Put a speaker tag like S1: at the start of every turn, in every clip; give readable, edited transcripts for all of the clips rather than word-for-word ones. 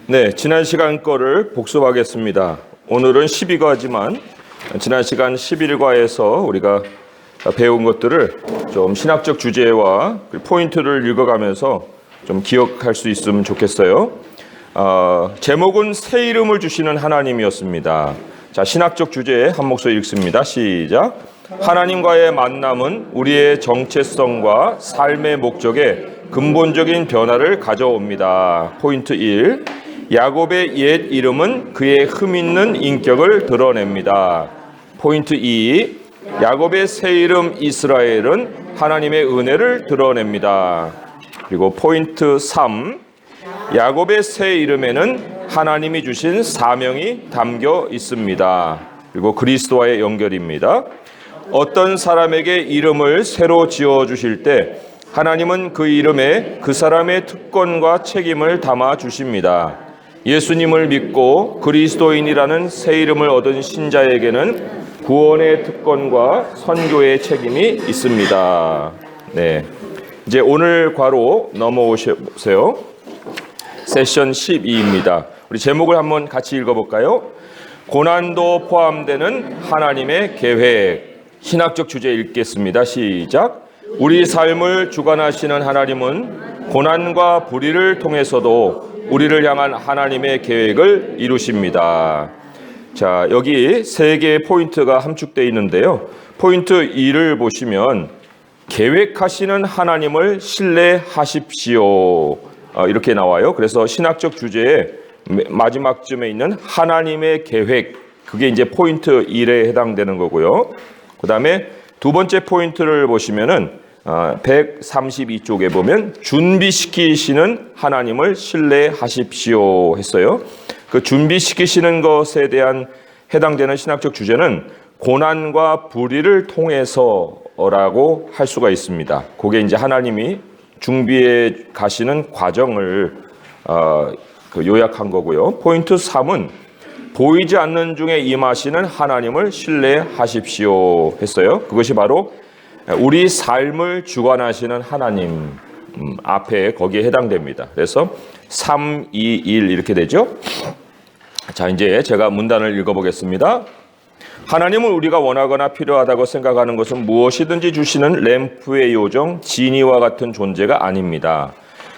S1: 네, 지난 시간 거를 복습하겠습니다. 오늘은 12과지만 지난 시간 11과에서 우리가 배운 것들을 좀 신학적 주제와 포인트를 읽어가면서 좀 기억할 수 있으면 좋겠어요. 제목은 새 이름을 주시는 하나님이었습니다. 자, 신학적 주제에 한 목소리 읽습니다. 시작. 하나님과의 만남은 우리의 정체성과 삶의 목적에 근본적인 변화를 가져옵니다. 포인트 1. 야곱의 옛 이름은 그의 흠있는 인격을 드러냅니다. 포인트 2. 야곱의 새 이름 이스라엘은 하나님의 은혜를 드러냅니다. 그리고 포인트 3. 야곱의 새 이름에는 하나님이 주신 사명이 담겨 있습니다. 그리고 그리스도와의 연결입니다. 어떤 사람에게 이름을 새로 지어주실 때 하나님은 그 이름에 그 사람의 특권과 책임을 담아 주십니다. 예수님을 믿고 그리스도인이라는 새 이름을 얻은 신자에게는 구원의 특권과 선교의 책임이 있습니다. 네, 이제 오늘 과로 넘어오세요. 세션 12입니다. 우리 제목을 한번 같이 읽어볼까요? 고난도 포함되는 하나님의 계획. 신학적 주제 읽겠습니다. 시작. 우리 삶을 주관하시는 하나님은 고난과 불의를 통해서도 우리를 향한 하나님의 계획을 이루십니다. 자, 여기 세 개의 포인트가 함축되어 있는데요. 포인트 2를 보시면 계획하시는 하나님을 신뢰하십시오. 이렇게 나와요. 그래서 신학적 주제의 마지막쯤에 있는 하나님의 계획, 그게 이제 포인트 1에 해당되는 거고요. 그 다음에 두 번째 포인트를 보시면은 132쪽에 보면 준비시키시는 하나님을 신뢰하십시오 했어요. 그 준비시키시는 것에 대한 해당되는 신학적 주제는 고난과 불의를 통해서라고 할 수가 있습니다. 그게 이제 하나님이 준비해 가시는 과정을 요약한 거고요. 포인트 3은 보이지 않는 중에 임하시는 하나님을 신뢰하십시오 했어요. 그것이 바로 우리 삶을 주관하시는 하나님 앞에 거기에 해당됩니다. 그래서 3, 2, 1 이렇게 되죠. 자, 이제 제가 문단을 읽어보겠습니다. 하나님은 우리가 원하거나 필요하다고 생각하는 것은 무엇이든지 주시는 램프의 요정 지니와 같은 존재가 아닙니다.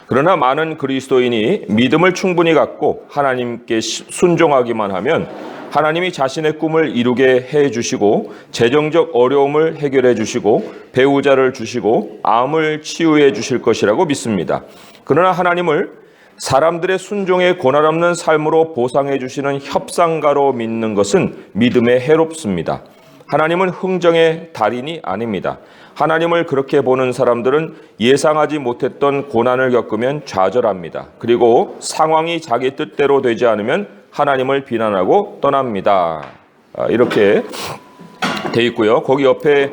S1: 그러나 많은 그리스도인이 믿음을 충분히 갖고 하나님께 순종하기만 하면 하나님이 자신의 꿈을 이루게 해주시고 재정적 어려움을 해결해 주시고 배우자를 주시고 암을 치유해 주실 것이라고 믿습니다. 그러나 하나님을 사람들의 순종에 고난 없는 삶으로 보상해 주시는 협상가로 믿는 것은 믿음에 해롭습니다. 하나님은 흥정의 달인이 아닙니다. 하나님을 그렇게 보는 사람들은 예상하지 못했던 고난을 겪으면 좌절합니다. 그리고 상황이 자기 뜻대로 되지 않으면 하나님을 비난하고 떠납니다. 이렇게 돼 있고요. 거기 옆에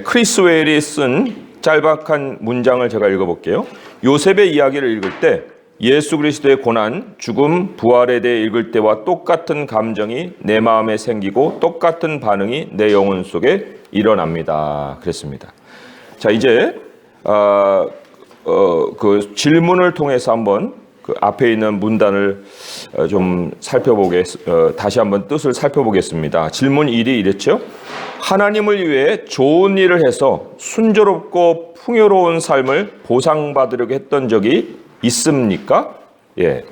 S1: 크리스 웨일이 쓴 짤막한 문장을 제가 읽어볼게요. 요셉의 이야기를 읽을 때 예수 그리스도의 고난, 죽음, 부활에 대해 읽을 때와 똑같은 감정이 내 마음에 생기고 똑같은 반응이 내 영혼 속에 일어납니다. 그랬습니다. 자, 이제 그 질문을 통해서 한번 그 앞에 있는 문단을 좀 다시 한번 뜻을 살펴보겠습니다. 질문 1이 이랬죠. 하나님을 위해 좋은 일을 해서 순조롭고 풍요로운 삶을 보상받으려고 했던 적이 있습니까? 예,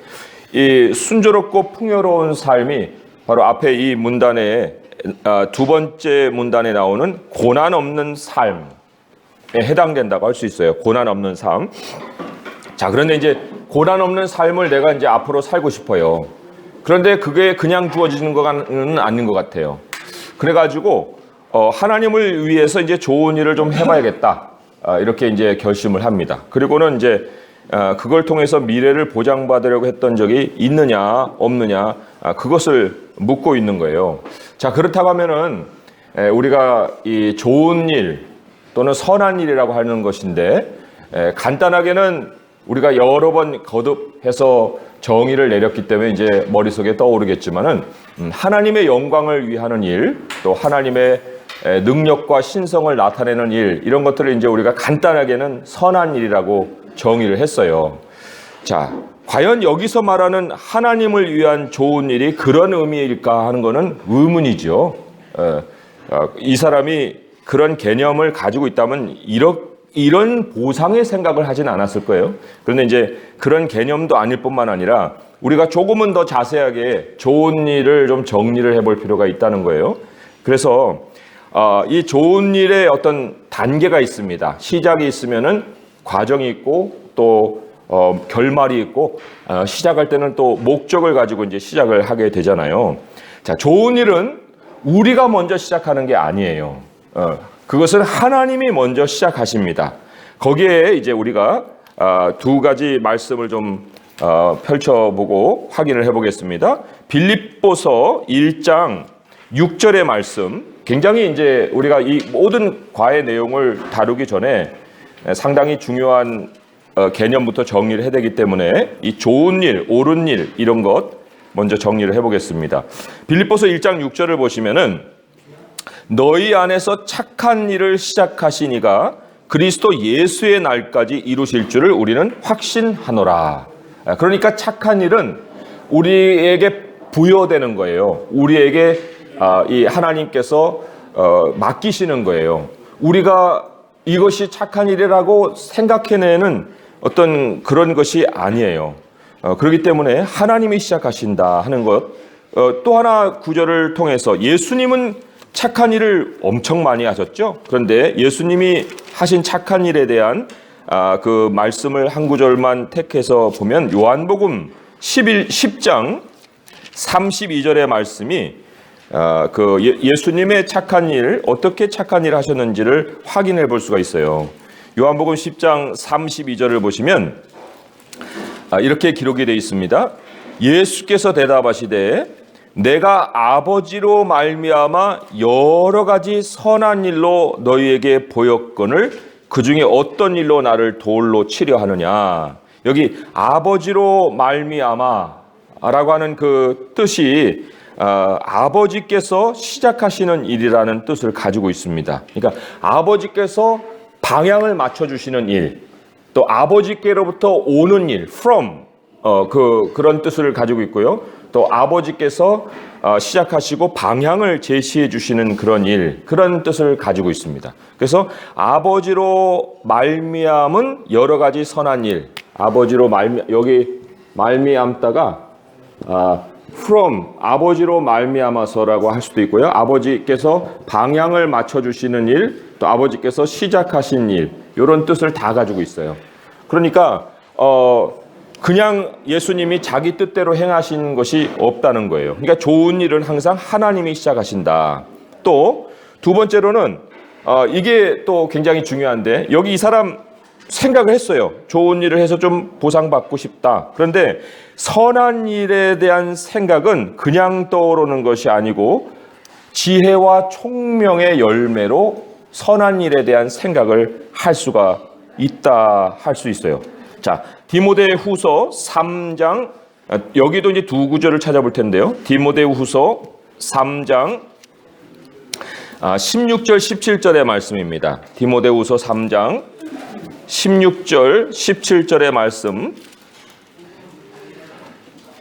S1: 이 순조롭고 풍요로운 삶이 바로 앞에 이 문단에 두 번째 문단에 나오는 고난 없는 삶에 해당된다고 할 수 있어요. 고난 없는 삶. 자, 그런데 이제 고난 없는 삶을 내가 이제 앞으로 살고 싶어요. 그런데 그게 그냥 주어지는 것은 아닌 것 같아요. 그래가지고 하나님을 위해서 이제 좋은 일을 좀 해봐야겠다. 이렇게 이제 결심을 합니다. 그리고는 이제 그걸 통해서 미래를 보장받으려고 했던 적이 있느냐 없느냐 그것을 묻고 있는 거예요. 자, 그렇다고 하면은 우리가 이 좋은 일 또는 선한 일이라고 하는 것인데 간단하게는 우리가 여러 번 거듭해서 정의를 내렸기 때문에 이제 머릿속에 떠오르겠지만은 하나님의 영광을 위하는 일, 또 하나님의 능력과 신성을 나타내는 일, 이런 것들을 이제 우리가 간단하게는 선한 일이라고 정의를 했어요. 자, 과연 여기서 말하는 하나님을 위한 좋은 일이 그런 의미일까 하는 것은 의문이죠. 이 사람이 그런 개념을 가지고 있다면 이런 보상의 생각을 하진 않았을 거예요. 그런데 이제 그런 개념도 아닐 뿐만 아니라 우리가 조금은 더 자세하게 좋은 일을 좀 정리를 해볼 필요가 있다는 거예요. 그래서 이 좋은 일의 어떤 단계가 있습니다. 시작이 있으면은 과정이 있고 또 결말이 있고 시작할 때는 또 목적을 가지고 이제 시작을 하게 되잖아요. 자, 좋은 일은 우리가 먼저 시작하는 게 아니에요. 그것은 하나님이 먼저 시작하십니다. 거기에 이제 우리가 두 가지 말씀을 좀 펼쳐보고 확인을 해보겠습니다. 빌립보서 1장 6절의 말씀, 굉장히 이제 우리가 이 모든 과의 내용을 다루기 전에 상당히 중요한 개념부터 정리를 해야 되기 때문에 이 좋은 일, 옳은 일 이런 것 먼저 정리를 해보겠습니다. 빌립보서 1장 6절을 보시면은 너희 안에서 착한 일을 시작하신 이가 그리스도 예수의 날까지 이루실 줄을 우리는 확신하노라. 그러니까 착한 일은 우리에게 부여되는 거예요. 우리에게 이 하나님께서 맡기시는 거예요. 우리가 이것이 착한 일이라고 생각해내는 어떤 그런 것이 아니에요. 그렇기 때문에 하나님이 시작하신다 하는 것. 또 하나 구절을 통해서 예수님은 착한 일을 엄청 많이 하셨죠. 그런데 예수님이 하신 착한 일에 대한 그 말씀을 한 구절만 택해서 보면 요한복음 10장 32절의 말씀이 그 예수님의 착한 일, 어떻게 착한 일을 하셨는지를 확인해 볼 수가 있어요. 요한복음 10장 32절을 보시면 이렇게 기록이 되어 있습니다. 예수께서 대답하시되 내가 아버지로 말미암아 여러 가지 선한 일로 너희에게 보였거늘 그 중에 어떤 일로 나를 돌로 치려 하느냐. 여기 아버지로 말미암아라고 하는 그 뜻이 아버지께서 시작하시는 일이라는 뜻을 가지고 있습니다. 그러니까 아버지께서 방향을 맞춰주시는 일, 또 아버지께로부터 오는 일, from 그런 뜻을 가지고 있고요. 또 아버지께서 시작하시고 방향을 제시해 주시는 그런 일, 그런 뜻을 가지고 있습니다. 그래서 아버지로 말미암은 여러 가지 선한 일, 아버지로 여기 말미암다가 from 아버지로 말미암아서라고 할 수도 있고요. 아버지께서 방향을 맞춰 주시는 일, 또 아버지께서 시작하신 일, 이런 뜻을 다 가지고 있어요. 그러니까 그냥 예수님이 자기 뜻대로 행하신 것이 없다는 거예요. 그러니까 좋은 일은 항상 하나님이 시작하신다. 또 두 번째로는 이게 또 굉장히 중요한데, 여기 이 사람 생각을 했어요. 좋은 일을 해서 좀 보상받고 싶다. 그런데 선한 일에 대한 생각은 그냥 떠오르는 것이 아니고 지혜와 총명의 열매로 선한 일에 대한 생각을 할 수가 있다 할 수 있어요. 자, 디모데후서 3장, 여기도 이제 두 구절을 찾아볼 텐데요. 디모데후서 3장 16절 17절의 말씀입니다. 디모데후서 3장 16절 17절의 말씀,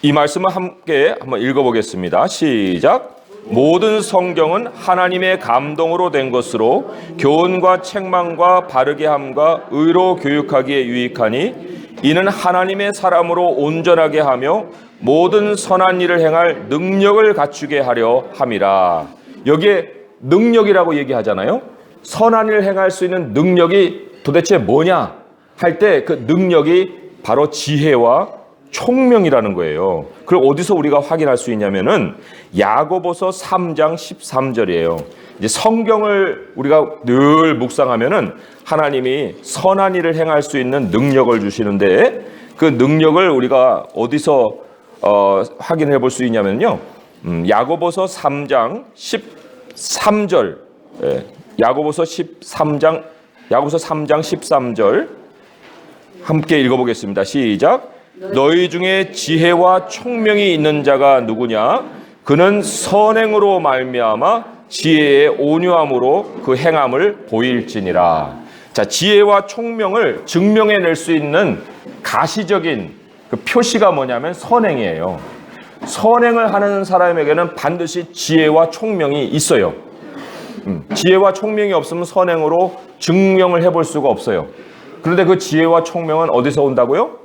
S1: 이 말씀을 함께 한번 읽어보겠습니다. 시작. 모든 성경은 하나님의 감동으로 된 것으로 교훈과 책망과 바르게 함과 의로 교육하기에 유익하니 이는 하나님의 사람으로 온전하게 하며 모든 선한 일을 행할 능력을 갖추게 하려 함이라. 여기에 능력이라고 얘기하잖아요. 선한 일을 행할 수 있는 능력이 도대체 뭐냐 할 때 그 능력이 바로 지혜와 총명이라는 거예요. 그걸 어디서 우리가 확인할 수 있냐면은 야고보서 3장 13절이에요. 이제 성경을 우리가 늘 묵상하면은 하나님이 선한 일을 행할 수 있는 능력을 주시는데, 그 능력을 우리가 어디서 확인해 볼 수 있냐면요. 야고보서 3장 13절. 야고보서 3장 13절 함께 읽어보겠습니다. 시작. 너희 중에 지혜와 총명이 있는 자가 누구냐? 그는 선행으로 말미암아 지혜의 온유함으로 그 행함을 보일지니라. 자, 지혜와 총명을 증명해낼 수 있는 가시적인 그 표시가 뭐냐면 선행이에요. 선행을 하는 사람에게는 반드시 지혜와 총명이 있어요. 지혜와 총명이 없으면 선행으로 증명을 해볼 수가 없어요. 그런데 그 지혜와 총명은 어디서 온다고요?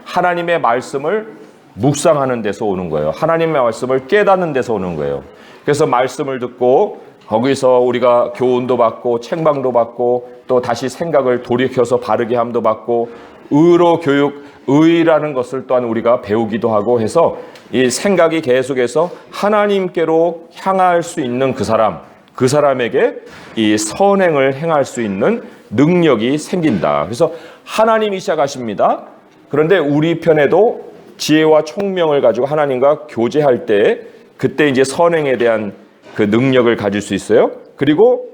S1: 하나님의 말씀을 묵상하는 데서 오는 거예요. 하나님의 말씀을 깨닫는 데서 오는 거예요. 그래서 말씀을 듣고 거기서 우리가 교훈도 받고 책망도 받고 또 다시 생각을 돌이켜서 바르게 함도 받고 의로 교육, 의라는 것을 또한 우리가 배우기도 하고 해서 이 생각이 계속해서 하나님께로 향할 수 있는 그 사람에게 이 선행을 행할 수 있는 능력이 생긴다. 그래서 하나님이 시작하십니다. 그런데 우리 편에도 지혜와 총명을 가지고 하나님과 교제할 때 그때 이제 선행에 대한 그 능력을 가질 수 있어요. 그리고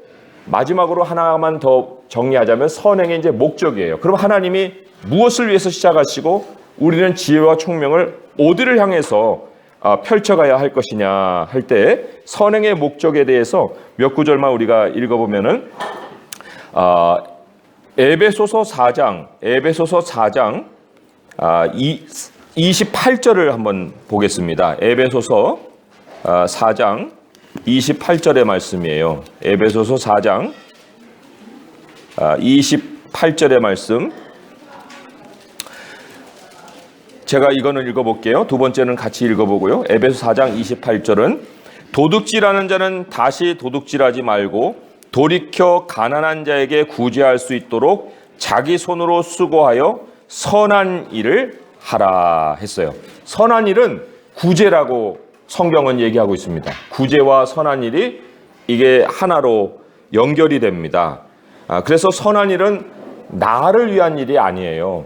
S1: 마지막으로 하나만 더 정리하자면 선행의 이제 목적이에요. 그럼 하나님이 무엇을 위해서 시작하시고 우리는 지혜와 총명을 어디를 향해서 펼쳐가야 할 것이냐 할 때 선행의 목적에 대해서 몇 구절만 우리가 읽어보면은 에베소서 4장 28절을 한번 보겠습니다. 에베소서 4장 28절의 말씀이에요. 에베소서 4장 28절의 말씀. 제가 이거는 읽어볼게요. 두 번째는 같이 읽어보고요. 에베소 4장 28절은 도둑질하는 자는 다시 도둑질하지 말고 돌이켜 가난한 자에게 구제할 수 있도록 자기 손으로 수고하여 선한 일을 하라 했어요. 선한 일은 구제라고 성경은 얘기하고 있습니다. 구제와 선한 일이 이게 하나로 연결이 됩니다. 그래서 선한 일은 나를 위한 일이 아니에요.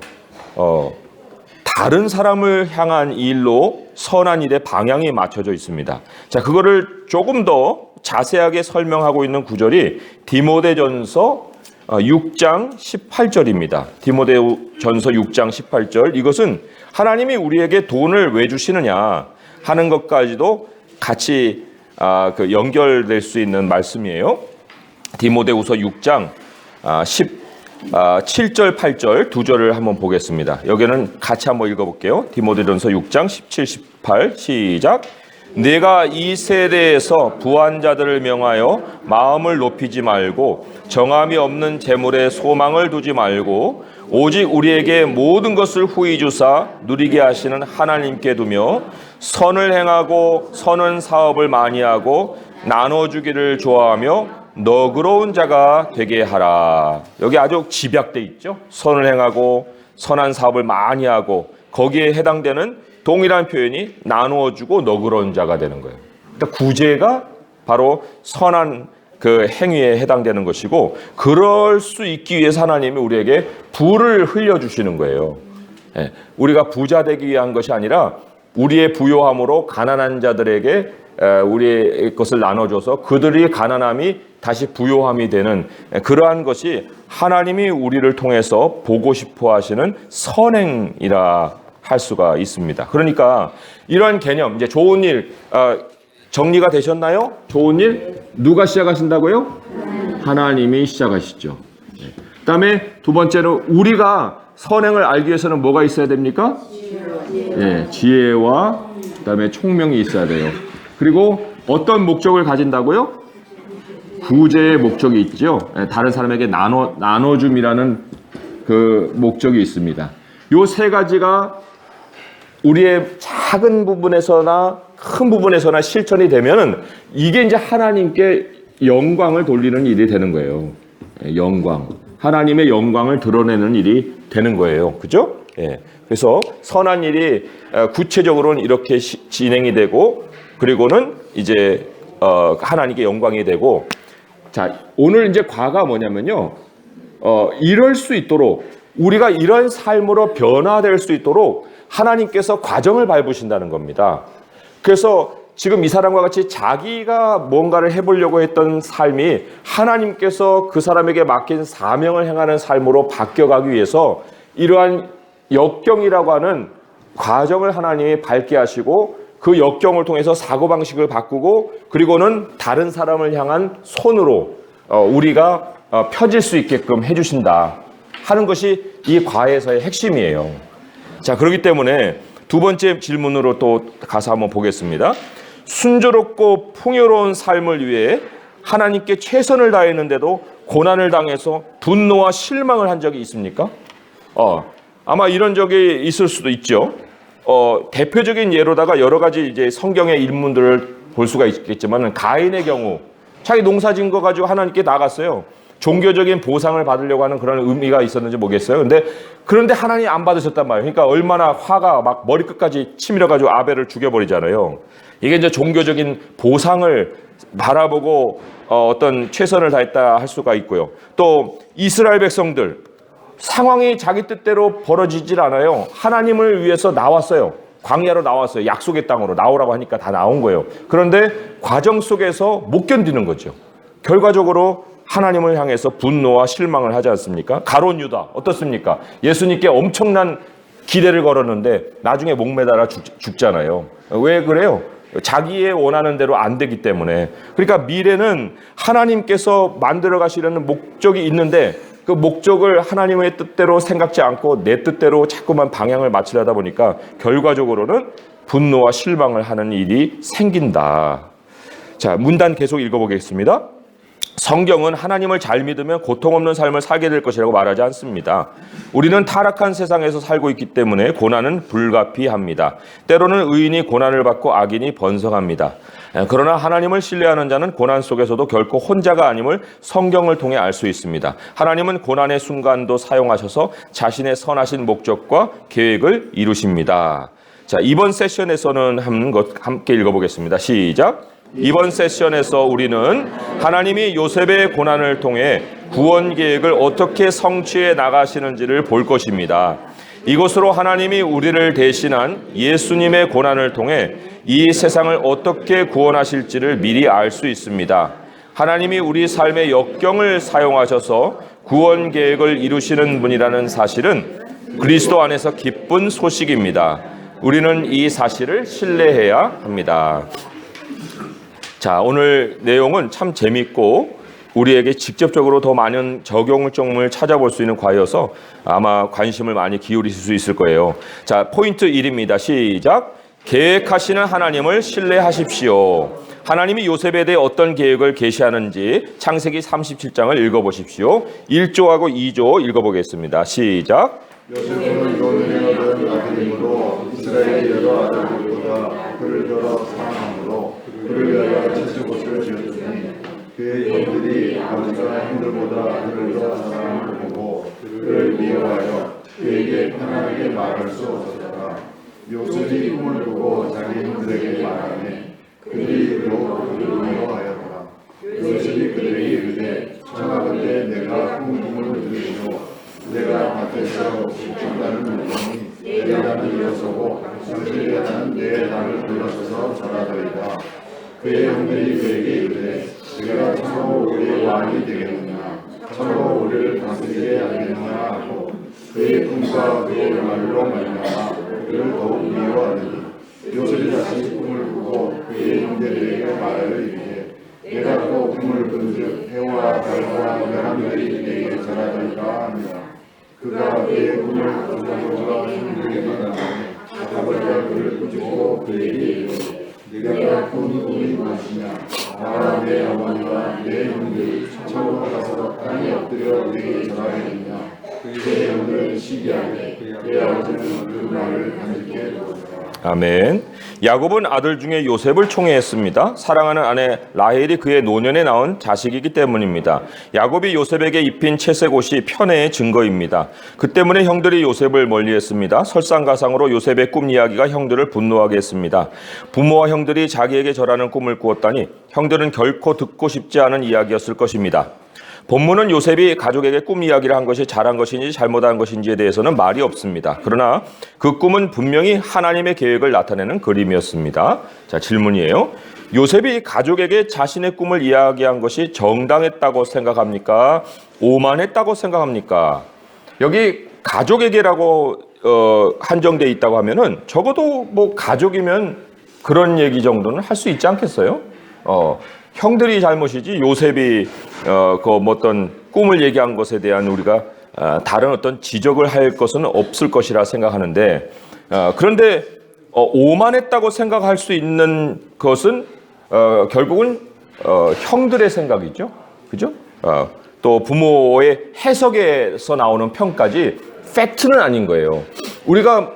S1: 다른 사람을 향한 일로 선한 일의 방향이 맞춰져 있습니다. 자, 그거를 조금 더 자세하게 설명하고 있는 구절이 디모데전서 6장 18절입니다. 디모데전서 6장 18절. 이것은 하나님이 우리에게 돈을 왜 주시느냐 하는 것까지도 같이 연결될 수 있는 말씀이에요. 디모데후서 6장 7절, 8절 두 절을 한번 보겠습니다. 여기는 같이 한번 읽어볼게요. 디모데전서 6장 17, 18 시작. 내가 이 세대에서 부한 자들을 명하여 마음을 높이지 말고 정함이 없는 재물에 소망을 두지 말고 오직 우리에게 모든 것을 후히 주사 누리게 하시는 하나님께 두며 선을 행하고 선한 사업을 많이 하고 나눠주기를 좋아하며 너그러운 자가 되게 하라. 여기 아주 집약돼 있죠. 선을 행하고 선한 사업을 많이 하고 거기에 해당되는 동일한 표현이 나누어주고 너그러운 자가 되는 거예요. 그러니까 구제가 바로 선한 그 행위에 해당되는 것이고 그럴 수 있기 위해서 하나님이 우리에게 부를 흘려주시는 거예요. 우리가 부자 되기 위한 것이 아니라 우리의 부요함으로 가난한 자들에게 우리의 것을 나눠줘서 그들이 가난함이 다시 부요함이 되는 그러한 것이 하나님이 우리를 통해서 보고 싶어 하시는 선행이라 할 수가 있습니다. 그러니까 이러한 개념, 이제 좋은 일 정리가 되셨나요? 좋은 일 누가 시작하신다고요? 하나님이 시작하시죠. 그다음에 두 번째로 우리가 선행을 알기 위해서는 뭐가 있어야 됩니까? 지혜와 그다음에 총명이 있어야 돼요. 그리고 어떤 목적을 가진다고요? 구제의 목적이 있죠. 다른 사람에게 나눠줌이라는 그 목적이 있습니다. 요 세 가지가 우리의 작은 부분에서나 큰 부분에서나 실천이 되면은 이게 이제 하나님께 영광을 돌리는 일이 되는 거예요. 영광. 하나님의 영광을 드러내는 일이 되는 거예요. 그죠? 그래서 선한 일이 구체적으로는 이렇게 진행이 되고 그리고는 이제 하나님께 영광이 되고 자, 오늘 이제 과가 뭐냐면요. 이럴 수 있도록 우리가 이런 삶으로 변화될 수 있도록 하나님께서 과정을 밟으신다는 겁니다. 그래서 지금 이 사람과 같이 자기가 뭔가를 해보려고 했던 삶이 하나님께서 그 사람에게 맡긴 사명을 행하는 삶으로 바뀌어가기 위해서 이러한 역경이라고 하는 과정을 하나님이 밟게 하시고 그 역경을 통해서 사고방식을 바꾸고 그리고는 다른 사람을 향한 손으로 우리가 펴질 수 있게끔 해주신다 하는 것이 이 과에서의 핵심이에요. 자, 그렇기 때문에 두 번째 질문으로 또 가서 한번 보겠습니다. 순조롭고 풍요로운 삶을 위해 하나님께 최선을 다했는데도 고난을 당해서 분노와 실망을 한 적이 있습니까? 아마 이런 적이 있을 수도 있죠. 대표적인 예로다가 여러 가지 이제 성경의 인물들을 볼 수가 있겠지만, 가인의 경우 자기 농사 지은 거 가지고 하나님께 나갔어요. 종교적인 보상을 받으려고 하는 그런 의미가 있었는지 모르겠어요. 그런데 하나님 안 받으셨단 말이에요. 그러니까 얼마나 화가 막 머리끝까지 치밀어가지고 아벨을 죽여버리잖아요. 이게 이제 종교적인 보상을 바라보고 어떤 최선을 다했다 할 수가 있고요. 또 이스라엘 백성들, 상황이 자기 뜻대로 벌어지질 않아요. 하나님을 위해서 나왔어요. 광야로 나왔어요. 약속의 땅으로 나오라고 하니까 다 나온 거예요. 그런데 과정 속에서 못 견디는 거죠. 결과적으로 하나님을 향해서 분노와 실망을 하지 않습니까? 가룟 유다 어떻습니까? 예수님께 엄청난 기대를 걸었는데 나중에 목매달아 죽잖아요. 왜 그래요? 자기의 원하는 대로 안 되기 때문에. 그러니까 미래는 하나님께서 만들어 가시려는 목적이 있는데 그 목적을 하나님의 뜻대로 생각지 않고 내 뜻대로 자꾸만 방향을 맞추려다 보니까 결과적으로는 분노와 실망을 하는 일이 생긴다. 자, 문단 계속 읽어보겠습니다. 성경은 하나님을 잘 믿으면 고통 없는 삶을 살게 될 것이라고 말하지 않습니다. 우리는 타락한 세상에서 살고 있기 때문에 고난은 불가피합니다. 때로는 의인이 고난을 받고 악인이 번성합니다. 그러나 하나님을 신뢰하는 자는 고난 속에서도 결코 혼자가 아님을 성경을 통해 알 수 있습니다. 하나님은 고난의 순간도 사용하셔서 자신의 선하신 목적과 계획을 이루십니다. 자, 이번 세션에서는 함께 읽어보겠습니다. 시작. 이번 세션에서 우리는 하나님이 요셉의 고난을 통해 구원 계획을 어떻게 성취해 나가시는지를 볼 것입니다. 이것으로 하나님이 우리를 대신한 예수님의 고난을 통해 이 세상을 어떻게 구원하실지를 미리 알 수 있습니다. 하나님이 우리 삶의 역경을 사용하셔서 구원 계획을 이루시는 분이라는 사실은 그리스도 안에서 기쁜 소식입니다. 우리는 이 사실을 신뢰해야 합니다. 자, 오늘 내용은 참 재밌고 우리에게 직접적으로 더 많은 적용점을 찾아볼 수 있는 과여서 아마 관심을 많이 기울이실 수 있을 거예요. 자, 포인트 1입니다. 시작. 계획하시는 하나님을 신뢰하십시오. 하나님이 요셉에 대해 어떤 계획을 계시하는지 창세기 37장을 읽어보십시오. 1조하고 2조 읽어보겠습니다. 시작.
S2: 요셉은 노년의 아들임으로 이스라엘의 여러 아들들보다 그를 더 사랑함으로 그를 위하여 채찍옷을 지었더니 그의 형들이 아버지가 형들보다 그를 더 사랑함을 보고 그를 미워하여 그에게 편안하게 말할 수 없었다. 요셉이 꿈을 꾸고 자기 형들에게 말하매 그들이 그로 그를 미워하였다. 요셉이 그들에게 이르되 청하건대 내가 꿈을 들으시고 내가 밭에서 죽는다는 물건이 내 단을 일어서고 당신의 단은 내 단을 들어서서 절하더이다. 그의 형들이 그에게 이르되 내가 참으로 우리의 왕이 되겠느냐 참으로 우리를 다스리게 하겠느냐 하고 그의 꿈과 그의 말로 말미암아 그를 더욱 미워하더니 요셉이 다시 꿈을 꾸고 그의 형제들에게 말하여 이르되 내가 또 꿈을 꾼즉 해와 달과 별하늘이 내게 절하더이다 하니라. 그가 그의 꿈을 꾼다고 형들에게 말하니 아버지가 그를 꾸짖고 그에게 이르되 네가 꾼 꿈이 무엇이냐? 나와 내 어머니와 내 형들이 처음으로 가서 땅에 엎드려 내게 절하였느냐? 그의 형들은 시기하되 그의 아버지는 그 말을 간직해 두었다.
S1: 아멘. 야곱은 아들 중에 요셉을 총애했습니다. 사랑하는 아내 라헬이 그의 노년에 낳은 자식이기 때문입니다. 야곱이 요셉에게 입힌 채색 옷이 편애의 증거입니다. 그 때문에 형들이 요셉을 멀리했습니다. 설상가상으로 요셉의 꿈 이야기가 형들을 분노하게 했습니다. 부모와 형들이 자기에게 절하는 꿈을 꾸었다니 형들은 결코 듣고 싶지 않은 이야기였을 것입니다. 본문은 요셉이 가족에게 꿈 이야기를 한 것이 잘한 것인지 잘못한 것인지에 대해서는 말이 없습니다. 그러나 그 꿈은 분명히 하나님의 계획을 나타내는 그림이었습니다. 자, 질문이에요. 요셉이 가족에게 자신의 꿈을 이야기한 것이 정당했다고 생각합니까? 오만했다고 생각합니까? 여기 가족에게라고 한정되어 있다고 하면은 적어도 뭐 가족이면 그런 얘기 정도는 할 수 있지 않겠어요? 형들이 잘못이지 요셉이 그 어떤 꿈을 얘기한 것에 대한 우리가 다른 어떤 지적을 할 것은 없을 것이라 생각하는데, 그런데 오만했다고 생각할 수 있는 것은 결국은 형들의 생각이죠. 그죠? 또 부모의 해석에서 나오는 평가지 팩트는 아닌 거예요. 우리가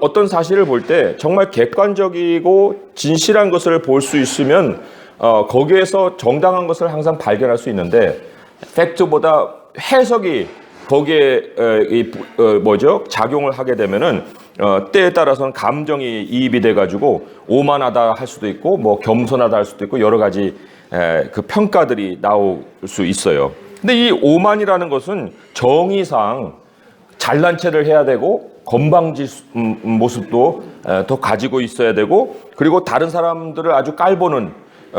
S1: 어떤 사실을 볼 때 정말 객관적이고 진실한 것을 볼 수 있으면 거기에서 정당한 것을 항상 발견할 수 있는데, 팩트보다 해석이 거기에 작용을 하게 되면은 때에 따라서는 감정이 이입이 돼가지고 오만하다 할 수도 있고 뭐 겸손하다 할 수도 있고 여러 가지 그 평가들이 나올 수 있어요. 근데 이 오만이라는 것은 정의상 잘난 체를 해야 되고 건방진 모습도 더 가지고 있어야 되고, 그리고 다른 사람들을 아주 깔보는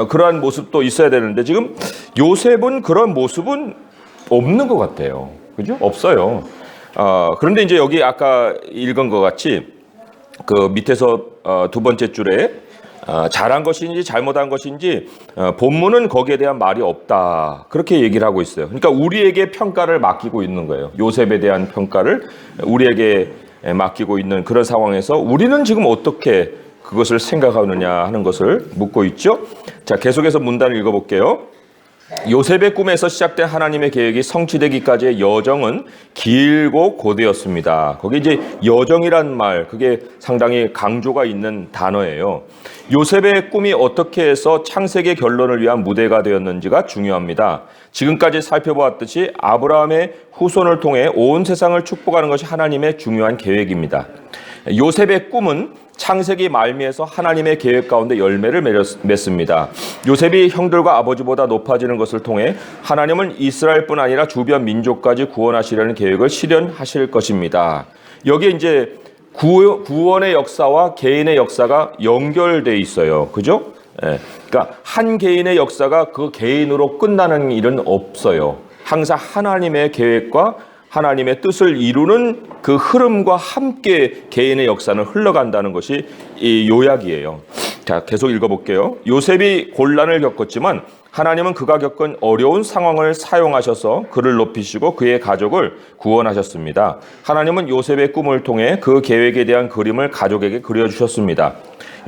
S1: 그러한 모습도 있어야 되는데, 지금 요셉은 그런 모습은 없는 것 같아요. 그죠? 없어요. 그런데 이제 여기 아까 읽은 것 같이 그 밑에서 두 번째 줄에 잘한 것인지 잘못한 것인지 본문은 거기에 대한 말이 없다, 그렇게 얘기를 하고 있어요. 그러니까 우리에게 평가를 맡기고 있는 거예요. 요셉에 대한 평가를 우리에게 맡기고 있는 그런 상황에서 우리는 지금 어떻게 그것을 생각하느냐 하는 것을 묻고 있죠. 자, 계속해서 문단을 읽어볼게요. 요셉의 꿈에서 시작된 하나님의 계획이 성취되기까지의 여정은 길고 고되었습니다. 거기 이제 여정이란 말, 그게 상당히 강조가 있는 단어예요. 요셉의 꿈이 어떻게 해서 창세기의 결론을 위한 무대가 되었는지가 중요합니다. 지금까지 살펴보았듯이 아브라함의 후손을 통해 온 세상을 축복하는 것이 하나님의 중요한 계획입니다. 요셉의 꿈은 창세기 말미에서 하나님의 계획 가운데 열매를 맺습니다. 요셉이 형들과 아버지보다 높아지는 것을 통해 하나님은 이스라엘뿐 아니라 주변 민족까지 구원하시려는 계획을 실현하실 것입니다. 여기에 이제 구원의 역사와 개인의 역사가 연결돼 있어요. 그죠? 그러니까 한 개인의 역사가 그 개인으로 끝나는 일은 없어요. 항상 하나님의 계획과 하나님의 뜻을 이루는 그 흐름과 함께 개인의 역사는 흘러간다는 것이 이 요약이에요. 자, 계속 읽어볼게요. 요셉이 곤란을 겪었지만 하나님은 그가 겪은 어려운 상황을 사용하셔서 그를 높이시고 그의 가족을 구원하셨습니다. 하나님은 요셉의 꿈을 통해 그 계획에 대한 그림을 가족에게 그려주셨습니다.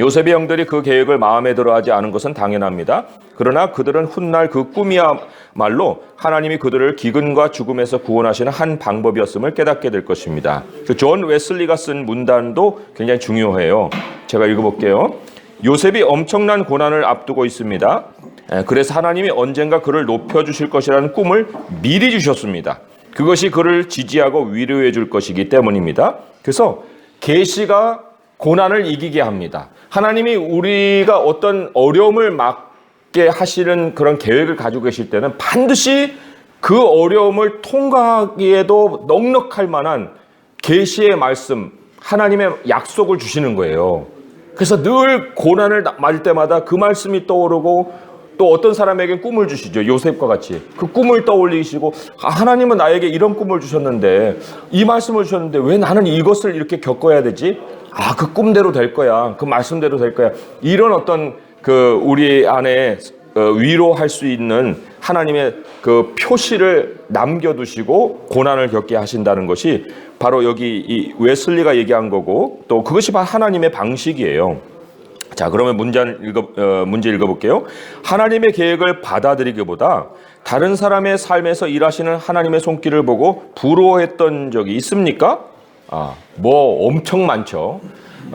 S1: 요셉의 형들이 그 계획을 마음에 들어하지 않은 것은 당연합니다. 그러나 그들은 훗날 그 꿈이야말로 하나님이 그들을 기근과 죽음에서 구원하시는 한 방법이었음을 깨닫게 될 것입니다. 존 웨슬리가 쓴 문단도 굉장히 중요해요. 제가 읽어볼게요. 요셉이 엄청난 고난을 앞두고 있습니다. 그래서 하나님이 언젠가 그를 높여주실 것이라는 꿈을 미리 주셨습니다. 그것이 그를 지지하고 위로해 줄 것이기 때문입니다. 그래서 계시가 고난을 이기게 합니다. 하나님이 우리가 어떤 어려움을 맞게 하시는 그런 계획을 가지고 계실 때는 반드시 그 어려움을 통과하기에도 넉넉할 만한 계시의 말씀, 하나님의 약속을 주시는 거예요. 그래서 늘 고난을 맞을 때마다 그 말씀이 떠오르고, 또 어떤 사람에게 꿈을 주시죠. 요셉과 같이 그 꿈을 떠올리시고, 하나님은 나에게 이런 꿈을 주셨는데, 이 말씀을 주셨는데 왜 나는 이것을 이렇게 겪어야 되지? 그 꿈대로 될 거야. 그 말씀대로 될 거야. 이런 어떤 그 우리 안에 위로할 수 있는 하나님의 그 표시를 남겨두시고 고난을 겪게 하신다는 것이 바로 여기 이 웨슬리가 얘기한 거고, 또 그것이 바로 하나님의 방식이에요. 자, 그러면 문제 읽어볼게요. 하나님의 계획을 받아들이기보다 다른 사람의 삶에서 일하시는 하나님의 손길을 보고 부러워했던 적이 있습니까? 뭐 엄청 많죠.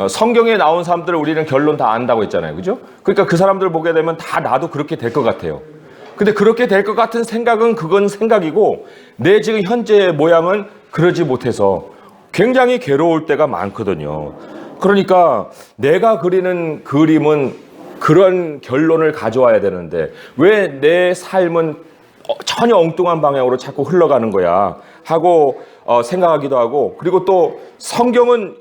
S1: 성경에 나온 사람들을 우리는 결론 다 안다고 했잖아요. 그죠? 그러니까 그 사람들 보게 되면 다 나도 그렇게 될 것 같아요. 근데 그렇게 될 것 같은 생각은 그건 생각이고, 내 지금 현재의 모양은 그러지 못해서 굉장히 괴로울 때가 많거든요. 그러니까 내가 그리는 그림은 그런 결론을 가져와야 되는데 왜 내 삶은 전혀 엉뚱한 방향으로 자꾸 흘러가는 거야 하고 생각하기도 하고, 그리고 또 성경은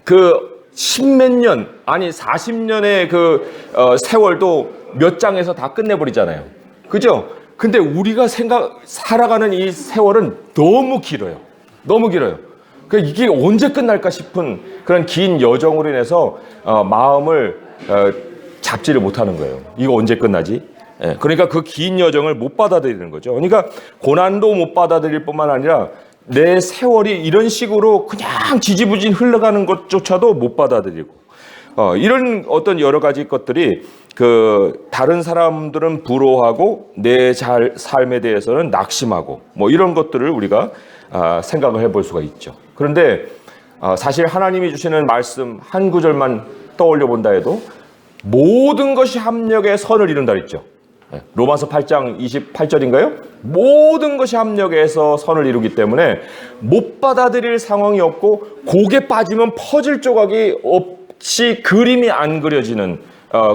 S1: 그 십몇 년, 아니 40년의 그 세월도 몇 장에서 다 끝내버리잖아요. 그죠? 근데 우리가 살아가는 이 세월은 너무 길어요. 너무 길어요. 그러니까 이게 언제 끝날까 싶은 그런 긴 여정으로 인해서 마음을 잡지를 못하는 거예요. 이거 언제 끝나지? 그러니까 그 긴 여정을 못 받아들이는 거죠. 그러니까 고난도 못 받아들일 뿐만 아니라 내 세월이 이런 식으로 그냥 지지부진 흘러가는 것조차도 못 받아들이고, 이런 어떤 여러 가지 것들이 다른 사람들은 부러워하고 내 삶에 대해서는 낙심하고 뭐 이런 것들을 우리가 생각을 해볼 수가 있죠. 그런데 사실 하나님이 주시는 말씀 한 구절만 떠올려 본다 해도 모든 것이 합력의 선을 이룬다 그랬죠. 로마서 8장 28절인가요? 모든 것이 합력해서 선을 이루기 때문에 못 받아들일 상황이 없고, 곡에 빠지면 퍼즐 조각이 없이 그림이 안 그려지는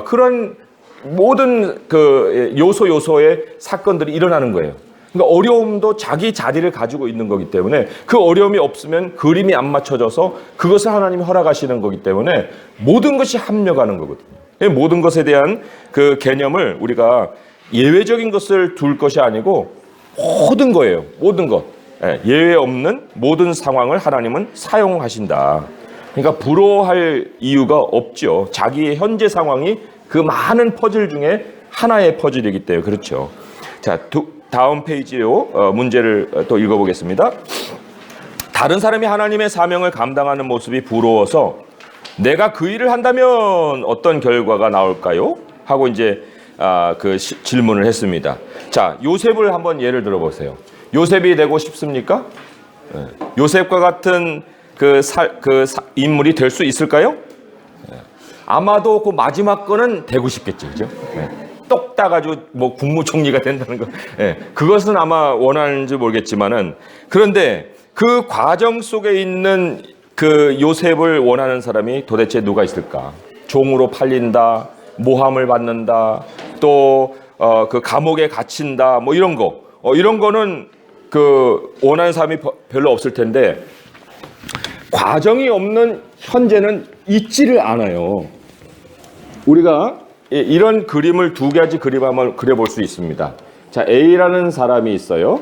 S1: 그런 모든 요소의 사건들이 일어나는 거예요. 그러니까 어려움도 자기 자리를 가지고 있는 거기 때문에 그 어려움이 없으면 그림이 안 맞춰져서 그것을 하나님이 허락하시는 거기 때문에 모든 것이 합력하는 거거든요. 모든 것에 대한 그 개념을 우리가 예외적인 것을 둘 것이 아니고 모든 거예요. 모든 것. 예외 없는 모든 상황을 하나님은 사용하신다. 그러니까 부러워할 이유가 없죠. 자기의 현재 상황이 그 많은 퍼즐 중에 하나의 퍼즐이기 때문에 그렇죠. 자, 다음 페이지로 문제를 또 읽어보겠습니다. 다른 사람이 하나님의 사명을 감당하는 모습이 부러워서 내가 그 일을 한다면 어떤 결과가 나올까요? 하고 이제 질문을 했습니다. 자, 요셉을 한번 예를 들어보세요. 요셉이 되고 싶습니까? 요셉과 같은 인물이 될 수 있을까요? 아마도 그 마지막 거는 되고 싶겠죠, 그죠? 똑 따가지고 뭐 국무총리가 된다는 거, 그것은 아마 원하는지 모르겠지만은, 그런데 그 과정 속에 있는 그 요셉을 원하는 사람이 도대체 누가 있을까? 종으로 팔린다, 모함을 받는다, 또 그 감옥에 갇힌다, 뭐 이런 거, 이런 거는 그 원하는 사람이 별로 없을 텐데, 과정이 없는 현재는 있지를 않아요. 우리가 이런 그림을 두 가지 그림 한번 그려볼 수 있습니다. 자, A라는 사람이 있어요.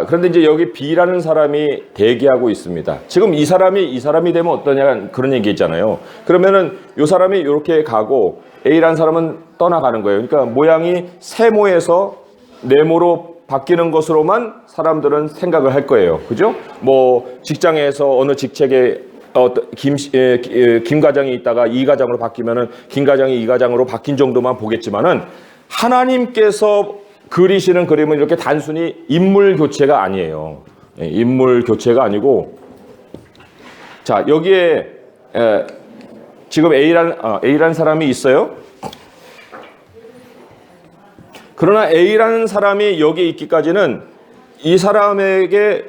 S1: 그런데 이제 여기 B라는 사람이 대기하고 있습니다. 지금 이 사람이 되면 어떠냐, 그런 얘기 있잖아요. 그러면은 이 사람이 이렇게 가고 A라는 사람은 떠나가는 거예요. 그러니까 모양이 세모에서 네모로 바뀌는 것으로만 사람들은 생각을 할 거예요. 그죠? 뭐 직장에서 어느 직책에 김 과장이 있다가 이 과장으로 바뀌면은 김 과장이 이 과장으로 바뀐 정도만 보겠지만은, 하나님께서 그리시는 그림은 이렇게 단순히 인물 교체가 아니에요. 인물 교체가 아니고, 자, 여기에 지금 A라는 사람이 있어요. 그러나 A라는 사람이 여기 있기까지는 이 사람에게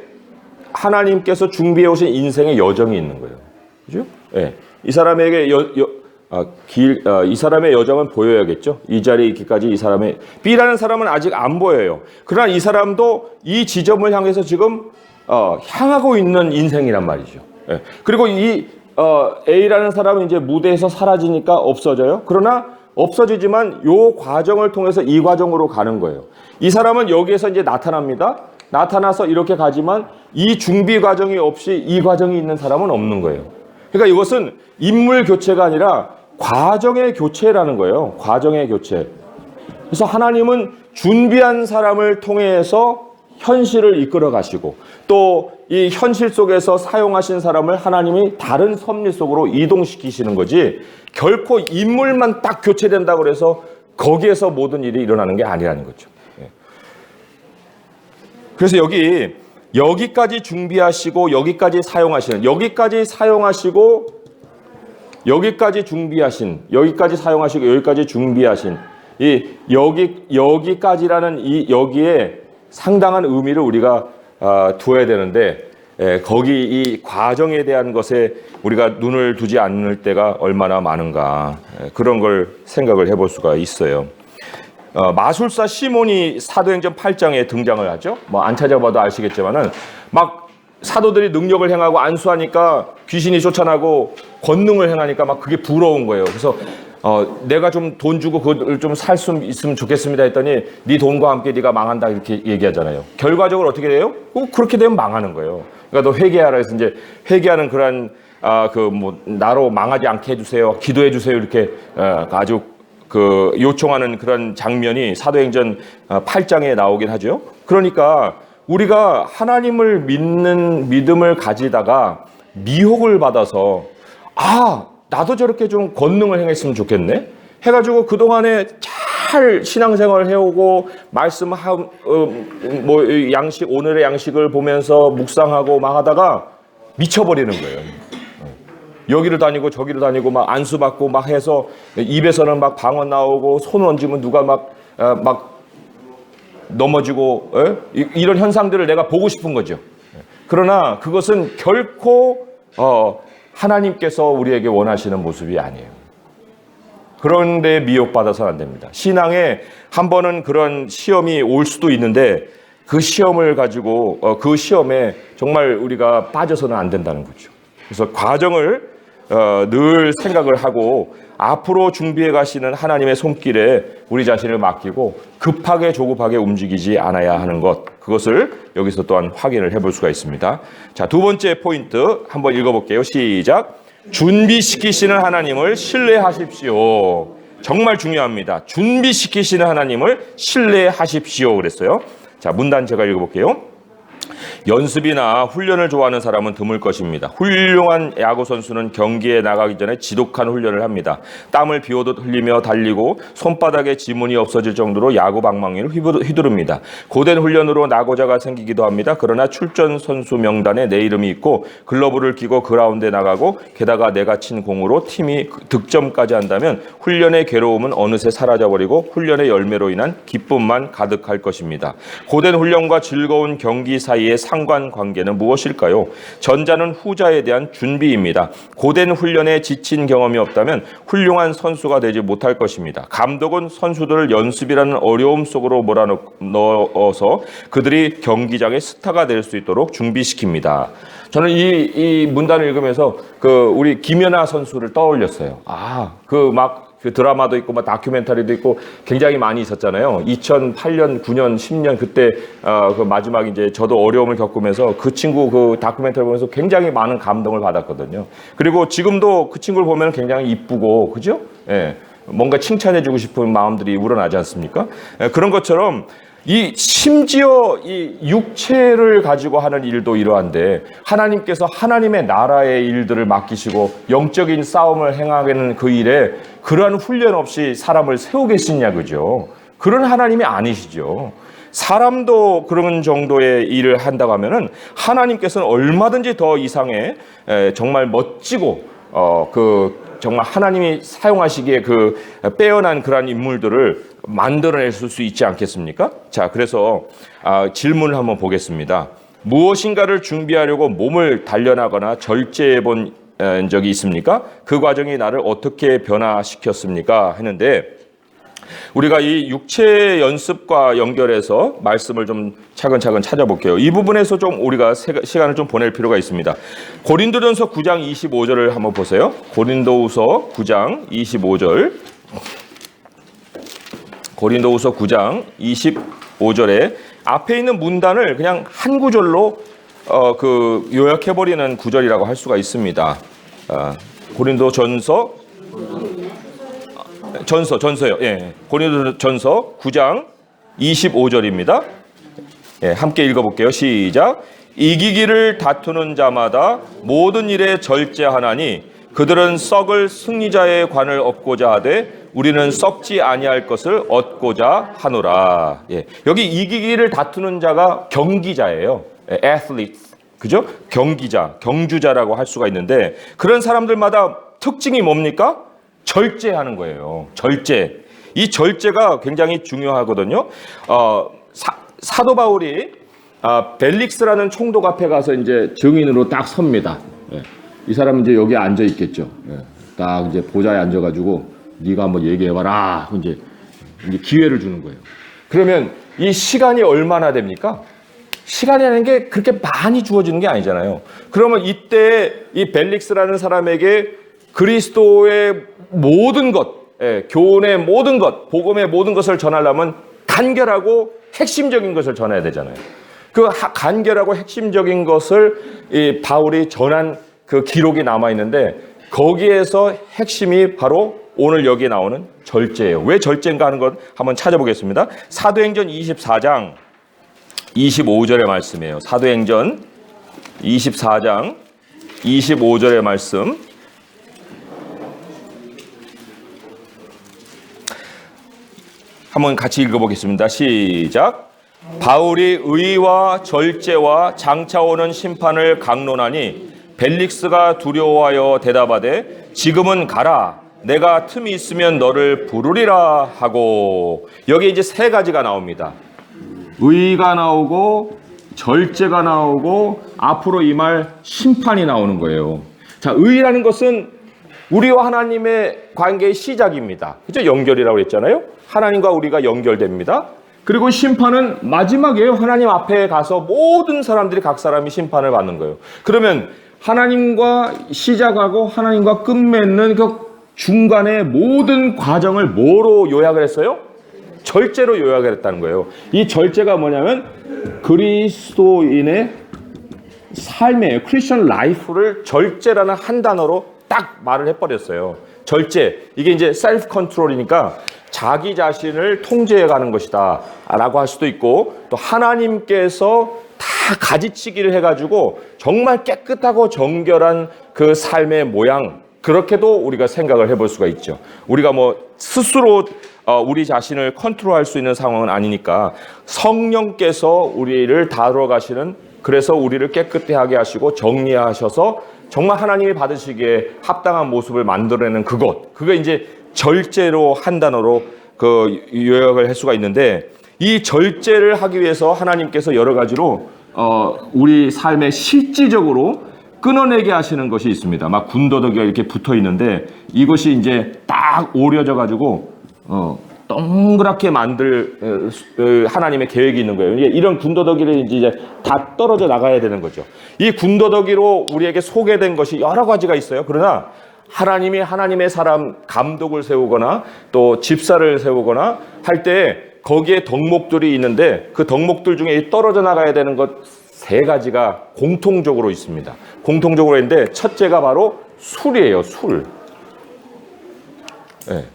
S1: 하나님께서 준비해 오신 인생의 여정이 있는 거예요. 그죠? 이 사람에게 이 사람의 여정은 보여야겠죠. 이 자리에 있기까지 이 사람의, B라는 사람은 아직 안 보여요. 그러나 이 사람도 이 지점을 향해서 지금 향하고 있는 인생이란 말이죠. 그리고 이 A라는 사람은 이제 무대에서 사라지니까 없어져요. 그러나 없어지지만 이 과정을 통해서 이 과정으로 가는 거예요. 이 사람은 여기에서 이제 나타납니다. 나타나서 이렇게 가지만 이 준비 과정이 없이 이 과정이 있는 사람은 없는 거예요. 그러니까 이것은 인물 교체가 아니라 과정의 교체라는 거예요. 과정의 교체. 그래서 하나님은 준비한 사람을 통해서 현실을 이끌어 가시고, 또 이 현실 속에서 사용하신 사람을 하나님이 다른 섭리 속으로 이동시키시는 거지, 결코 인물만 딱 교체된다고 해서 거기에서 모든 일이 일어나는 게 아니라는 거죠. 그래서 여기까지 준비하시고 여기까지 사용하시는, 여기까지 사용하시고 여기까지 준비하신, 여기까지 사용하시고 여기까지 준비하신, 이 여기까지라는 이 여기에 상당한 의미를 우리가 두어야 되는데, 거기 이 과정에 대한 것에 우리가 눈을 두지 않을 때가 얼마나 많은가, 그런 걸 생각을 해볼 수가 있어요. 마술사 시몬이 사도행전 8장에 등장을 하죠. 뭐 안 찾아봐도 아시겠지만은, 막 사도들이 능력을 행하고 안수하니까 귀신이 쫓아나고 권능을 행하니까 막 그게 부러운 거예요. 그래서 내가 좀 돈 주고 그걸 좀 살 수 있으면 좋겠습니다 했더니, 네 돈과 함께 네가 망한다 이렇게 얘기하잖아요. 결과적으로 어떻게 돼요? 그렇게 되면 망하는 거예요. 그러니까 너 회개하라 해서 이제 회개하는 그런 나로 망하지 않게 해주세요, 기도해 주세요, 이렇게 아주 요청하는 그런 장면이 사도행전 8장에 나오긴 하죠. 그러니까 우리가 하나님을 믿는 믿음을 가지다가 미혹을 받아서 나도 저렇게 좀 권능을 행했으면 좋겠네 해가지고 그동안에 잘 신앙생활을 해오고 양식 오늘의 양식을 보면서 묵상하고 막 하다가 미쳐버리는 거예요. 여기를 다니고 저기를 다니고 막 안수 받고 막 해서 입에서는 막 방언 나오고 손 얹으면 누가 막 넘어지고 이런 현상들을 내가 보고 싶은 거죠. 그러나 그것은 결코 하나님께서 우리에게 원하시는 모습이 아니에요. 그런데 미혹받아서는 안 됩니다. 신앙에 한 번은 그런 시험이 올 수도 있는데 그 시험을 가지고 그 시험에 정말 우리가 빠져서는 안 된다는 거죠. 그래서 과정을 늘 생각을 하고 앞으로 준비해 가시는 하나님의 손길에 우리 자신을 맡기고 급하게 조급하게 움직이지 않아야 하는 것, 그것을 여기서 또한 확인을 해볼 수가 있습니다. 자, 두 번째 포인트 한번 읽어볼게요. 시작. 준비시키시는 하나님을 신뢰하십시오. 정말 중요합니다. 준비시키시는 하나님을 신뢰하십시오 그랬어요. 자, 문단 제가 읽어볼게요. 연습이나 훈련을 좋아하는 사람은 드물 것입니다. 훌륭한 야구 선수는 경기에 나가기 전에 지독한 훈련을 합니다. 땀을 비오듯 흘리며 달리고 손바닥에 지문이 없어질 정도로 야구 방망이를 휘두릅니다. 고된 훈련으로 낙오자가 생기기도 합니다. 그러나 출전 선수 명단에 내 이름이 있고 글러브를 끼고 그라운드에 나가고 게다가 내가 친 공으로 팀이 득점까지 한다면 훈련의 괴로움은 어느새 사라져버리고 훈련의 열매로 인한 기쁨만 가득할 것입니다. 고된 훈련과 즐거운 경기 사이의 상관관계는 무엇일까요? 전자는 후자에 대한 준비입니다. 고된 훈련에 지친 경험이 없다면 훌륭한 선수가 되지 못할 것입니다. 감독은 선수들을 연습이라는 어려움 속으로 몰아넣어서 그들이 경기장의 스타가 될 수 있도록 준비시킵니다. 저는 이 문단을 읽으면서 우리 김연아 선수를 떠올렸어요. 그 드라마도 있고 다큐멘터리도 있고 굉장히 많이 있었잖아요. 2008년, 9년, 10년 그때 그 마지막 이제 저도 어려움을 겪으면서 그 친구 그 다큐멘터리 보면서 굉장히 많은 감동을 받았거든요. 그리고 지금도 그 친구를 보면 굉장히 이쁘고 그죠? 예. 뭔가 칭찬해주고 싶은 마음들이 우러나지 않습니까? 예, 그런 것처럼 심지어 이 육체를 가지고 하는 일도 이러한데 하나님께서 하나님의 나라의 일들을 맡기시고 영적인 싸움을 행하는 그 일에 그러한 훈련 없이 사람을 세우겠느냐 그죠? 그런 하나님이 아니시죠. 사람도 그런 정도의 일을 한다고 하면은 하나님께서는 얼마든지 더 이상의 정말 멋지고 정말 하나님이 사용하시기에 빼어난 그러한 인물들을 만들어낼 수 있지 않겠습니까? 자, 그래서 질문을 한번 보겠습니다. 무엇인가를 준비하려고 몸을 단련하거나 절제해 본 적이 있습니까? 그 과정이 나를 어떻게 변화시켰습니까? 했는데 우리가 이 육체 연습과 연결해서 말씀을 좀 차근차근 찾아볼게요. 이 부분에서 좀 우리가 시간을 좀 보낼 필요가 있습니다. 고린도전서 9장 25절을 한번 보세요. 고린도후서 9장 25절. 고린도후서 9장 25절에 앞에 있는 문단을 그냥 한 구절로 요약해버리는 구절이라고 할 수가 있습니다. 전서요. 예. 고린도전서 9장 25절입니다. 예, 함께 읽어볼게요. 시작. 이기기를 다투는 자마다 모든 일에 절제하나니 그들은 썩을 승리자의 관을 얻고자 하되 우리는 썩지 아니할 것을 얻고자 하노라. 예. 여기 이기기를 다투는 자가 경기자예요. athletes. 그죠? 경기자, 경주자라고 할 수가 있는데 그런 사람들마다 특징이 뭡니까? 절제하는 거예요. 절제. 이 절제가 굉장히 중요하거든요. 사도 바울이 벨릭스라는 총독 앞에 가서 이제 증인으로 딱 섭니다. 예. 이 사람은 이제 여기 앉아 있겠죠. 예. 딱 이제 보좌에 앉아가지고 네가 한번 얘기해봐라. 이제 기회를 주는 거예요. 그러면 이 시간이 얼마나 됩니까? 시간이라는 게 그렇게 많이 주어지는 게 아니잖아요. 그러면 이때 이 벨릭스라는 사람에게 그리스도의 모든 것, 교훈의 모든 것, 복음의 모든 것을 전하려면 간결하고 핵심적인 것을 전해야 되잖아요. 그 간결하고 핵심적인 것을 이 바울이 전한 그 기록이 남아 있는데 거기에서 핵심이 바로 오늘 여기에 나오는 절제예요. 왜 절제인가 하는 것 한번 찾아보겠습니다. 사도행전 24장 25절의 말씀이에요. 사도행전 24장 25절의 말씀. 한번 같이 읽어보겠습니다. 시작. 바울이 의와 절제와 장차 오는 심판을 강론하니 벨릭스가 두려워하여 대답하되 지금은 가라. 내가 틈이 있으면 너를 부르리라 하고. 여기 이제 세 가지가 나옵니다. 의가 나오고 절제가 나오고 앞으로 임할 심판이 나오는 거예요. 자, 의라는 것은 우리와 하나님의 관계의 시작입니다. 그죠? 연결이라고 했잖아요. 하나님과 우리가 연결됩니다. 그리고 심판은 마지막이에요. 하나님 앞에 가서 모든 사람들이 각 사람이 심판을 받는 거예요. 그러면 하나님과 시작하고 하나님과 끝맺는 그 중간의 모든 과정을 뭐로 요약을 했어요? 절제로 요약을 했다는 거예요. 이 절제가 뭐냐면 그리스도인의 삶의 크리스천 라이프를 절제라는 한 단어로 딱 말을 해버렸어요. 절제, 이게 이제 셀프 컨트롤이니까 자기 자신을 통제해가는 것이다 라고 할 수도 있고, 또 하나님께서 다 가지치기를 해가지고 정말 깨끗하고 정결한 그 삶의 모양, 그렇게도 우리가 생각을 해볼 수가 있죠. 우리가 뭐 스스로 우리 자신을 컨트롤할 수 있는 상황은 아니니까 성령께서 우리를 다루어 가시는, 그래서 우리를 깨끗하게 하게 하시고 정리하셔서 정말 하나님이 받으시기에 합당한 모습을 만들어내는 그게 이제 절제로 한 단어로 그 요약을 할 수가 있는데, 이 절제를 하기 위해서 하나님께서 여러 가지로 우리 삶에 실질적으로 끊어내게 하시는 것이 있습니다. 막 군더더기가 이렇게 붙어 있는데 이것이 이제 딱 오려져 가지고 동그랗게 만들 하나님의 계획이 있는 거예요. 이런 군더더기를 이제 다 떨어져 나가야 되는 거죠. 이 군더더기로 우리에게 소개된 것이 여러 가지가 있어요. 그러나 하나님이 하나님의 사람 감독을 세우거나 또 집사를 세우거나 할 때 거기에 덕목들이 있는데, 그 덕목들 중에 떨어져 나가야 되는 것 세 가지가 공통적으로 있습니다. 공통적으로 있는데 첫째가 바로 술이에요. 술. 네.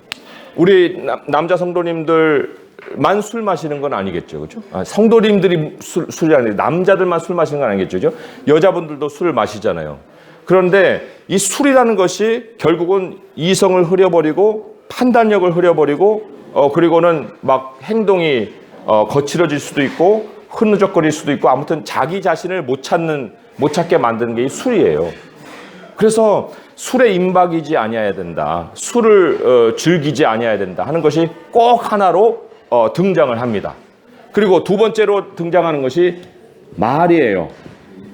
S1: 우리 남자 성도님들만 술 마시는 건 아니겠죠, 그렇죠? 성도님들이 술이 아니라 남자들만 술 마시는 건 아니겠죠, 그렇죠? 여자분들도 술을 마시잖아요. 그런데 이 술이라는 것이 결국은 이성을 흐려버리고 판단력을 흐려버리고 그리고는 막 행동이 거칠어질 수도 있고 흐느적거릴 수도 있고, 아무튼 자기 자신을 못 찾게 만드는 게 이 술이에요. 그래서 술에 임박이지 아니어야 된다, 술을 즐기지 아니어야 된다 하는 것이 꼭 하나로 등장을 합니다. 그리고 두 번째로 등장하는 것이 말이에요.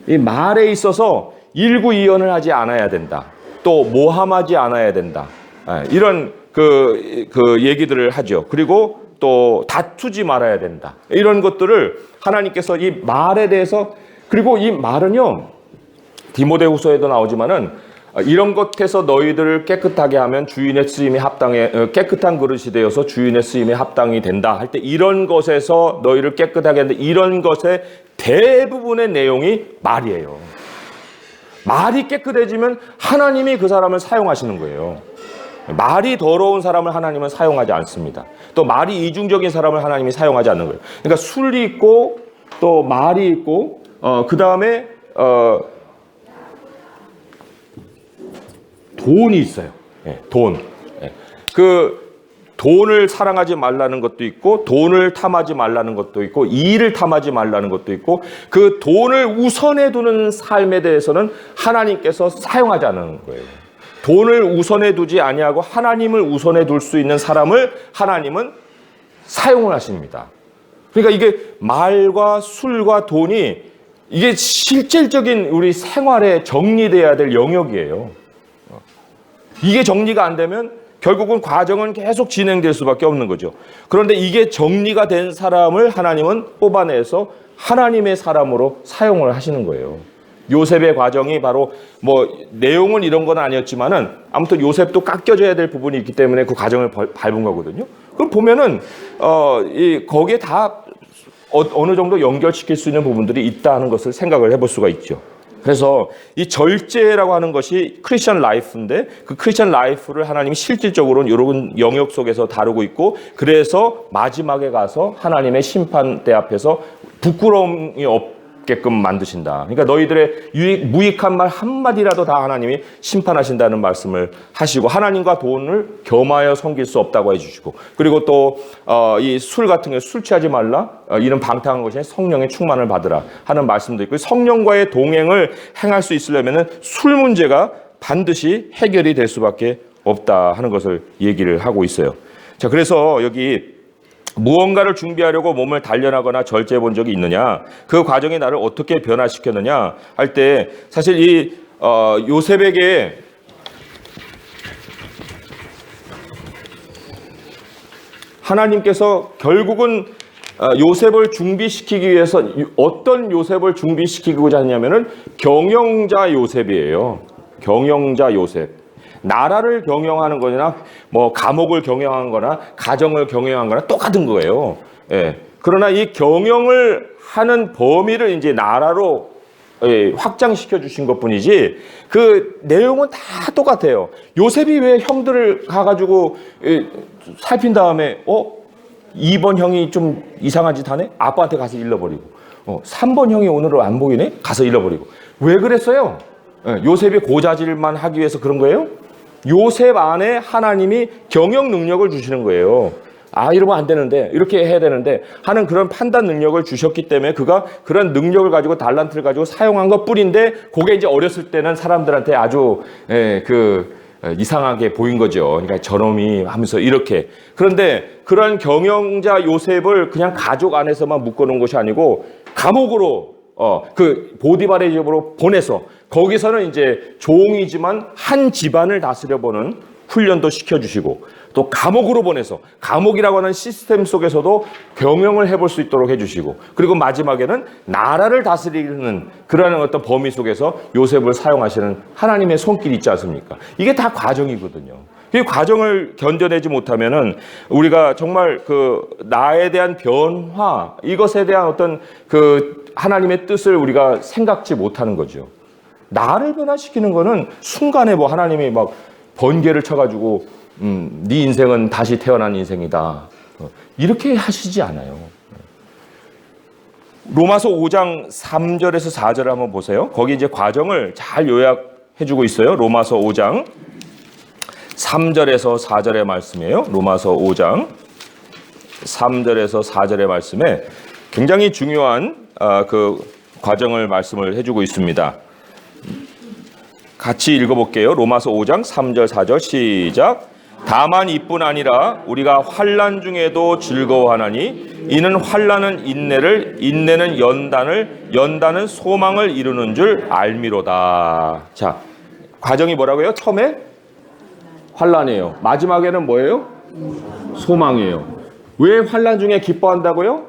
S1: 이 말에 있어서 일구이연을 하지 않아야 된다, 또 모함하지 않아야 된다, 이런 그 얘기들을 하죠. 그리고 또 다투지 말아야 된다, 이런 것들을 하나님께서 이 말에 대해서, 그리고 이 말은요 디모데후서에도 나오지만은 이런 것에서 너희들을 깨끗하게 하면 주인의 쓰임에 합당해, 깨끗한 그릇이 되어서 주인의 쓰임에 합당이 된다 할 때 이런 것에서 너희를 깨끗하게 하는데, 이런 것의 대부분의 내용이 말이에요. 말이 깨끗해지면 하나님이 그 사람을 사용하시는 거예요. 말이 더러운 사람을 하나님은 사용하지 않습니다. 또 말이 이중적인 사람을 하나님이 사용하지 않는 거예요. 그러니까 술이 있고 또 말이 있고 그 다음에 돈이 있어요. 돈. 그 돈을 사랑하지 말라는 것도 있고, 돈을 탐하지 말라는 것도 있고, 이익을 탐하지 말라는 것도 있고, 그 돈을 우선해 두는 삶에 대해서는 하나님께서 사용하지 않는 거예요. 돈을 우선해 두지 아니하고 하나님을 우선해 둘 수 있는 사람을 하나님은 사용을 하십니다. 그러니까 이게 말과 술과 돈이 이게 실질적인 우리 생활에 정리돼야 될 영역이에요. 이게 정리가 안 되면 결국은 과정은 계속 진행될 수밖에 없는 거죠. 그런데 이게 정리가 된 사람을 하나님은 뽑아내서 하나님의 사람으로 사용을 하시는 거예요. 요셉의 과정이 바로 뭐 내용은 이런 건 아니었지만은 아무튼 요셉도 깎여져야 될 부분이 있기 때문에 그 과정을 밟은 거거든요. 그럼 보면은 거기에 다 어느 정도 연결시킬 수 있는 부분들이 있다는 것을 생각을 해볼 수가 있죠. 그래서 이 절제라고 하는 것이 크리스천 라이프인데, 그 크리스천 라이프를 하나님이 실질적으로 이런 영역 속에서 다루고 있고, 그래서 마지막에 가서 하나님의 심판대 앞에서 부끄러움이 없게끔 만드신다. 그러니까 너희들의 무익한 말 한마디라도 다 하나님이 심판하신다는 말씀을 하시고, 하나님과 돈을 겸하여 섬길 수 없다고 해주시고, 그리고 또 이 술 같은 거 술 취하지 말라, 이런 방탕한 것이 성령의 충만을 받으라 하는 말씀도 있고, 성령과의 동행을 행할 수 있으려면 술 문제가 반드시 해결이 될 수밖에 없다 하는 것을 얘기를 하고 있어요. 자, 그래서 여기 무언가를 준비하려고 몸을 단련하거나 절제해 본 적이 있느냐, 그 과정이 나를 어떻게 변화시켰느냐 할 때, 사실 이 요셉에게 하나님께서 결국은 요셉을 준비시키기 위해서 어떤 요셉을 준비시키고자 하냐면은 경영자 요셉이에요. 경영자 요셉. 나라를 경영하는 거나 뭐 감옥을 경영한 거나 가정을 경영한 거나 똑같은 거예요. 예. 그러나 이 경영을 하는 범위를 이제 나라로 확장시켜 주신 것뿐이지 그 내용은 다 똑같아요. 요셉이 왜 형들을 가가지고 살핀 다음에 2번 형이 좀 이상한 짓 하네? 아빠한테 가서 일러버리고 3번 형이 오늘 안 보이네? 가서 일러버리고. 왜 그랬어요? 요셉이 고자질만 하기 위해서 그런 거예요? 요셉 안에 하나님이 경영 능력을 주시는 거예요. 이러면 안 되는데, 이렇게 해야 되는데 하는 그런 판단 능력을 주셨기 때문에 그가 그런 능력을 가지고 달란트를 가지고 사용한 것 뿐인데, 그게 이제 어렸을 때는 사람들한테 아주 이상하게 보인 거죠. 그러니까 저놈이 하면서 이렇게. 그런데 그런 경영자 요셉을 그냥 가족 안에서만 묶어놓은 것이 아니고 감옥으로 그 보디발의 집으로 보내서 거기서는 이제 종이지만 한 집안을 다스려보는 훈련도 시켜주시고, 또 감옥으로 보내서 감옥이라고 하는 시스템 속에서도 경영을 해볼 수 있도록 해주시고, 그리고 마지막에는 나라를 다스리는 그러한 어떤 범위 속에서 요셉을 사용하시는 하나님의 손길이 있지 않습니까? 이게 다 과정이거든요. 이 과정을 견뎌내지 못하면은 우리가 정말 그 나에 대한 변화, 이것에 대한 어떤 그 하나님의 뜻을 우리가 생각지 못하는 거죠. 나를 변화시키는 거는 순간에 뭐 하나님이 막 번개를 쳐가지고 네 인생은 다시 태어난 인생이다, 이렇게 하시지 않아요. 로마서 5장 3절에서 4절을 한번 보세요. 거기 이제 과정을 잘 요약해주고 있어요. 로마서 5장 3절에서 4절의 말씀이에요. 로마서 5장 3절에서 4절의 말씀에 굉장히 중요한 그 과정을 말씀을 해주고 있습니다. 같이 읽어볼게요. 로마서 5장 3절 4절 시작. 다만 이뿐 아니라 우리가 환난 중에도 즐거워하나니 이는 환난은 인내를, 인내는 연단을, 연단은 소망을 이루는 줄 알미로다. 자, 과정이 뭐라고요? 처음에 환난이에요. 마지막에는 뭐예요? 소망이에요. 왜 환난 중에 기뻐한다고요?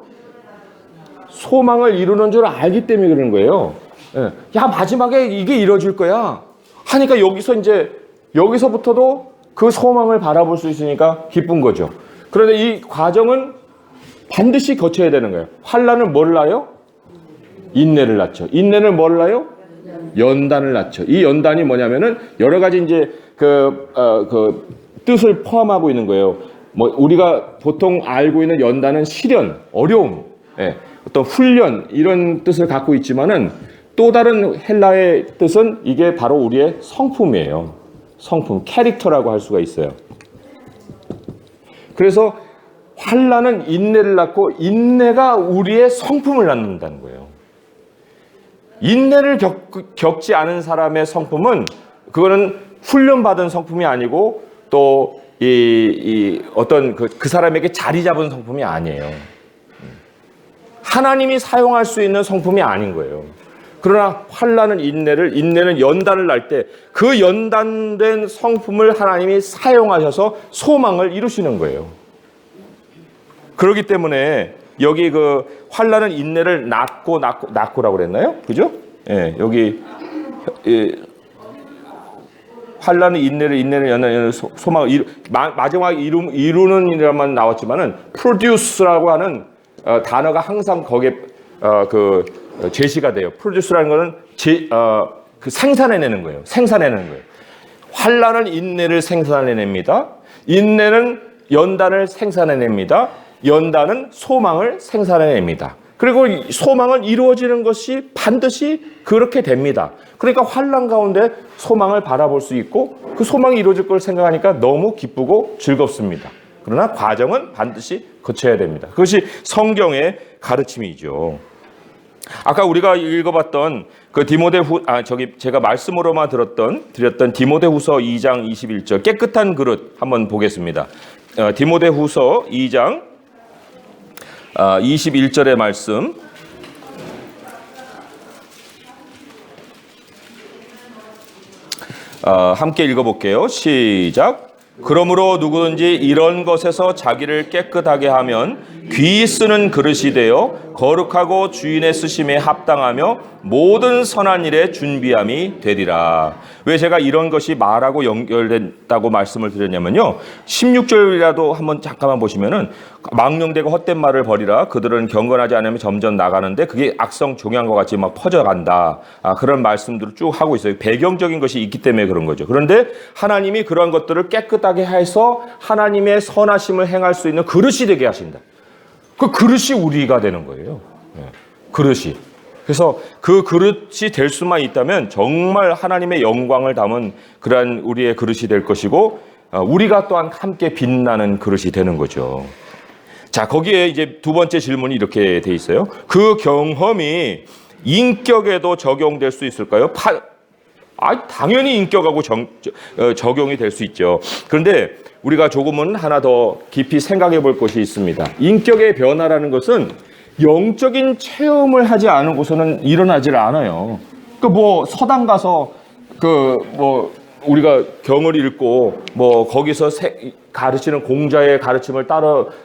S1: 소망을 이루는 줄 알기 때문에 그러는 거예요. 야, 마지막에 이게 이루어질 거야 하니까 여기서부터도 그 소망을 바라볼 수 있으니까 기쁜 거죠. 그런데 이 과정은 반드시 거쳐야 되는 거예요. 환난은 뭘 낳아요? 인내를 낳죠. 인내는 뭘 낳아요? 연단을 낳죠. 이 연단이 뭐냐면은 여러 가지 이제 그 뜻을 포함하고 있는 거예요. 뭐 우리가 보통 알고 있는 연단은 시련, 어려움, 어떤 훈련, 이런 뜻을 갖고 있지만은 또 다른 헬라의 뜻은 이게 바로 우리의 성품이에요. 성품, 캐릭터라고 할 수가 있어요. 그래서 환난은 인내를 낳고 인내가 우리의 성품을 낳는다는 거예요. 인내를 겪지 않은 사람의 성품은 그거는 훈련받은 성품이 아니고 또 어떤 그 사람에게 자리 잡은 성품이 아니에요. 하나님이 사용할 수 있는 성품이 아닌 거예요. 그러나 환난은 인내를, 인내는 연단을 낳을 때 그 연단된 성품을 하나님이 사용하셔서 소망을 이루시는 거예요. 그렇기 때문에 여기 그 환난은 인내를 낳고라고 그랬나요? 그죠? 예, 여기 환난은 인내를, 인내는 연단을 소망을 마지막에 이루는 이라만 나왔지만은 produce라고 하는 단어가 항상 거기에 그 제시가 돼요. 프로듀스라는 거는 그 생산해내는 거예요. 생산해내는 거예요. 환난은 인내를 생산해냅니다. 인내는 연단을 생산해냅니다. 연단은 소망을 생산해냅니다. 그리고 소망은 이루어지는 것이 반드시 그렇게 됩니다. 그러니까 환난 가운데 소망을 바라볼 수 있고 그 소망이 이루어질 걸 생각하니까 너무 기쁘고 즐겁습니다. 그러나 과정은 반드시 거쳐야 됩니다. 그것이 성경의 가르침이죠. 아까 우리가 읽어봤던 그 제가 말씀으로만 드렸던 디모데후서 2장 21절 깨끗한 그릇 한번 보겠습니다. 디모데후서 2장 21절의 말씀. 함께 읽어볼게요. 시작. 그러므로 누구든지 이런 것에서 자기를 깨끗하게 하면 귀 쓰는 그릇이 되어 거룩하고 주인의 쓰심에 합당하며 모든 선한 일에 준비함이 되리라. 왜 제가 이런 것이 말하고 연결된다고 말씀을 드렸냐면요, 16절이라도 한번 잠깐만 보시면은 망령되고 헛된 말을 버리라. 그들은 경건하지 않으면 점점 나가는데 그게 악성 종양과 같이 막 퍼져간다. 그런 말씀들을 쭉 하고 있어요. 배경적인 것이 있기 때문에 그런 거죠. 그런데 하나님이 그런 것들을 깨끗하게 해서 하나님의 선하심을 행할 수 있는 그릇이 되게 하신다. 그 그릇이 우리가 되는 거예요. 그릇이. 그래서 그 그릇이 될 수만 있다면 정말 하나님의 영광을 담은 그러한 우리의 그릇이 될 것이고, 우리가 또한 함께 빛나는 그릇이 되는 거죠. 자, 거기에 이제 두 번째 질문이 이렇게 돼 있어요. 그 경험이 인격에도 적용될 수 있을까요? 당연히 인격하고 적용이 될 수 있죠. 그런데 우리가 조금은 하나 더 깊이 생각해 볼 것이 있습니다. 인격의 변화라는 것은 영적인 체험을 하지 않고서는 일어나질 않아요. 서당 가서 우리가 경을 읽고 거기서 가르치는 공자의 가르침을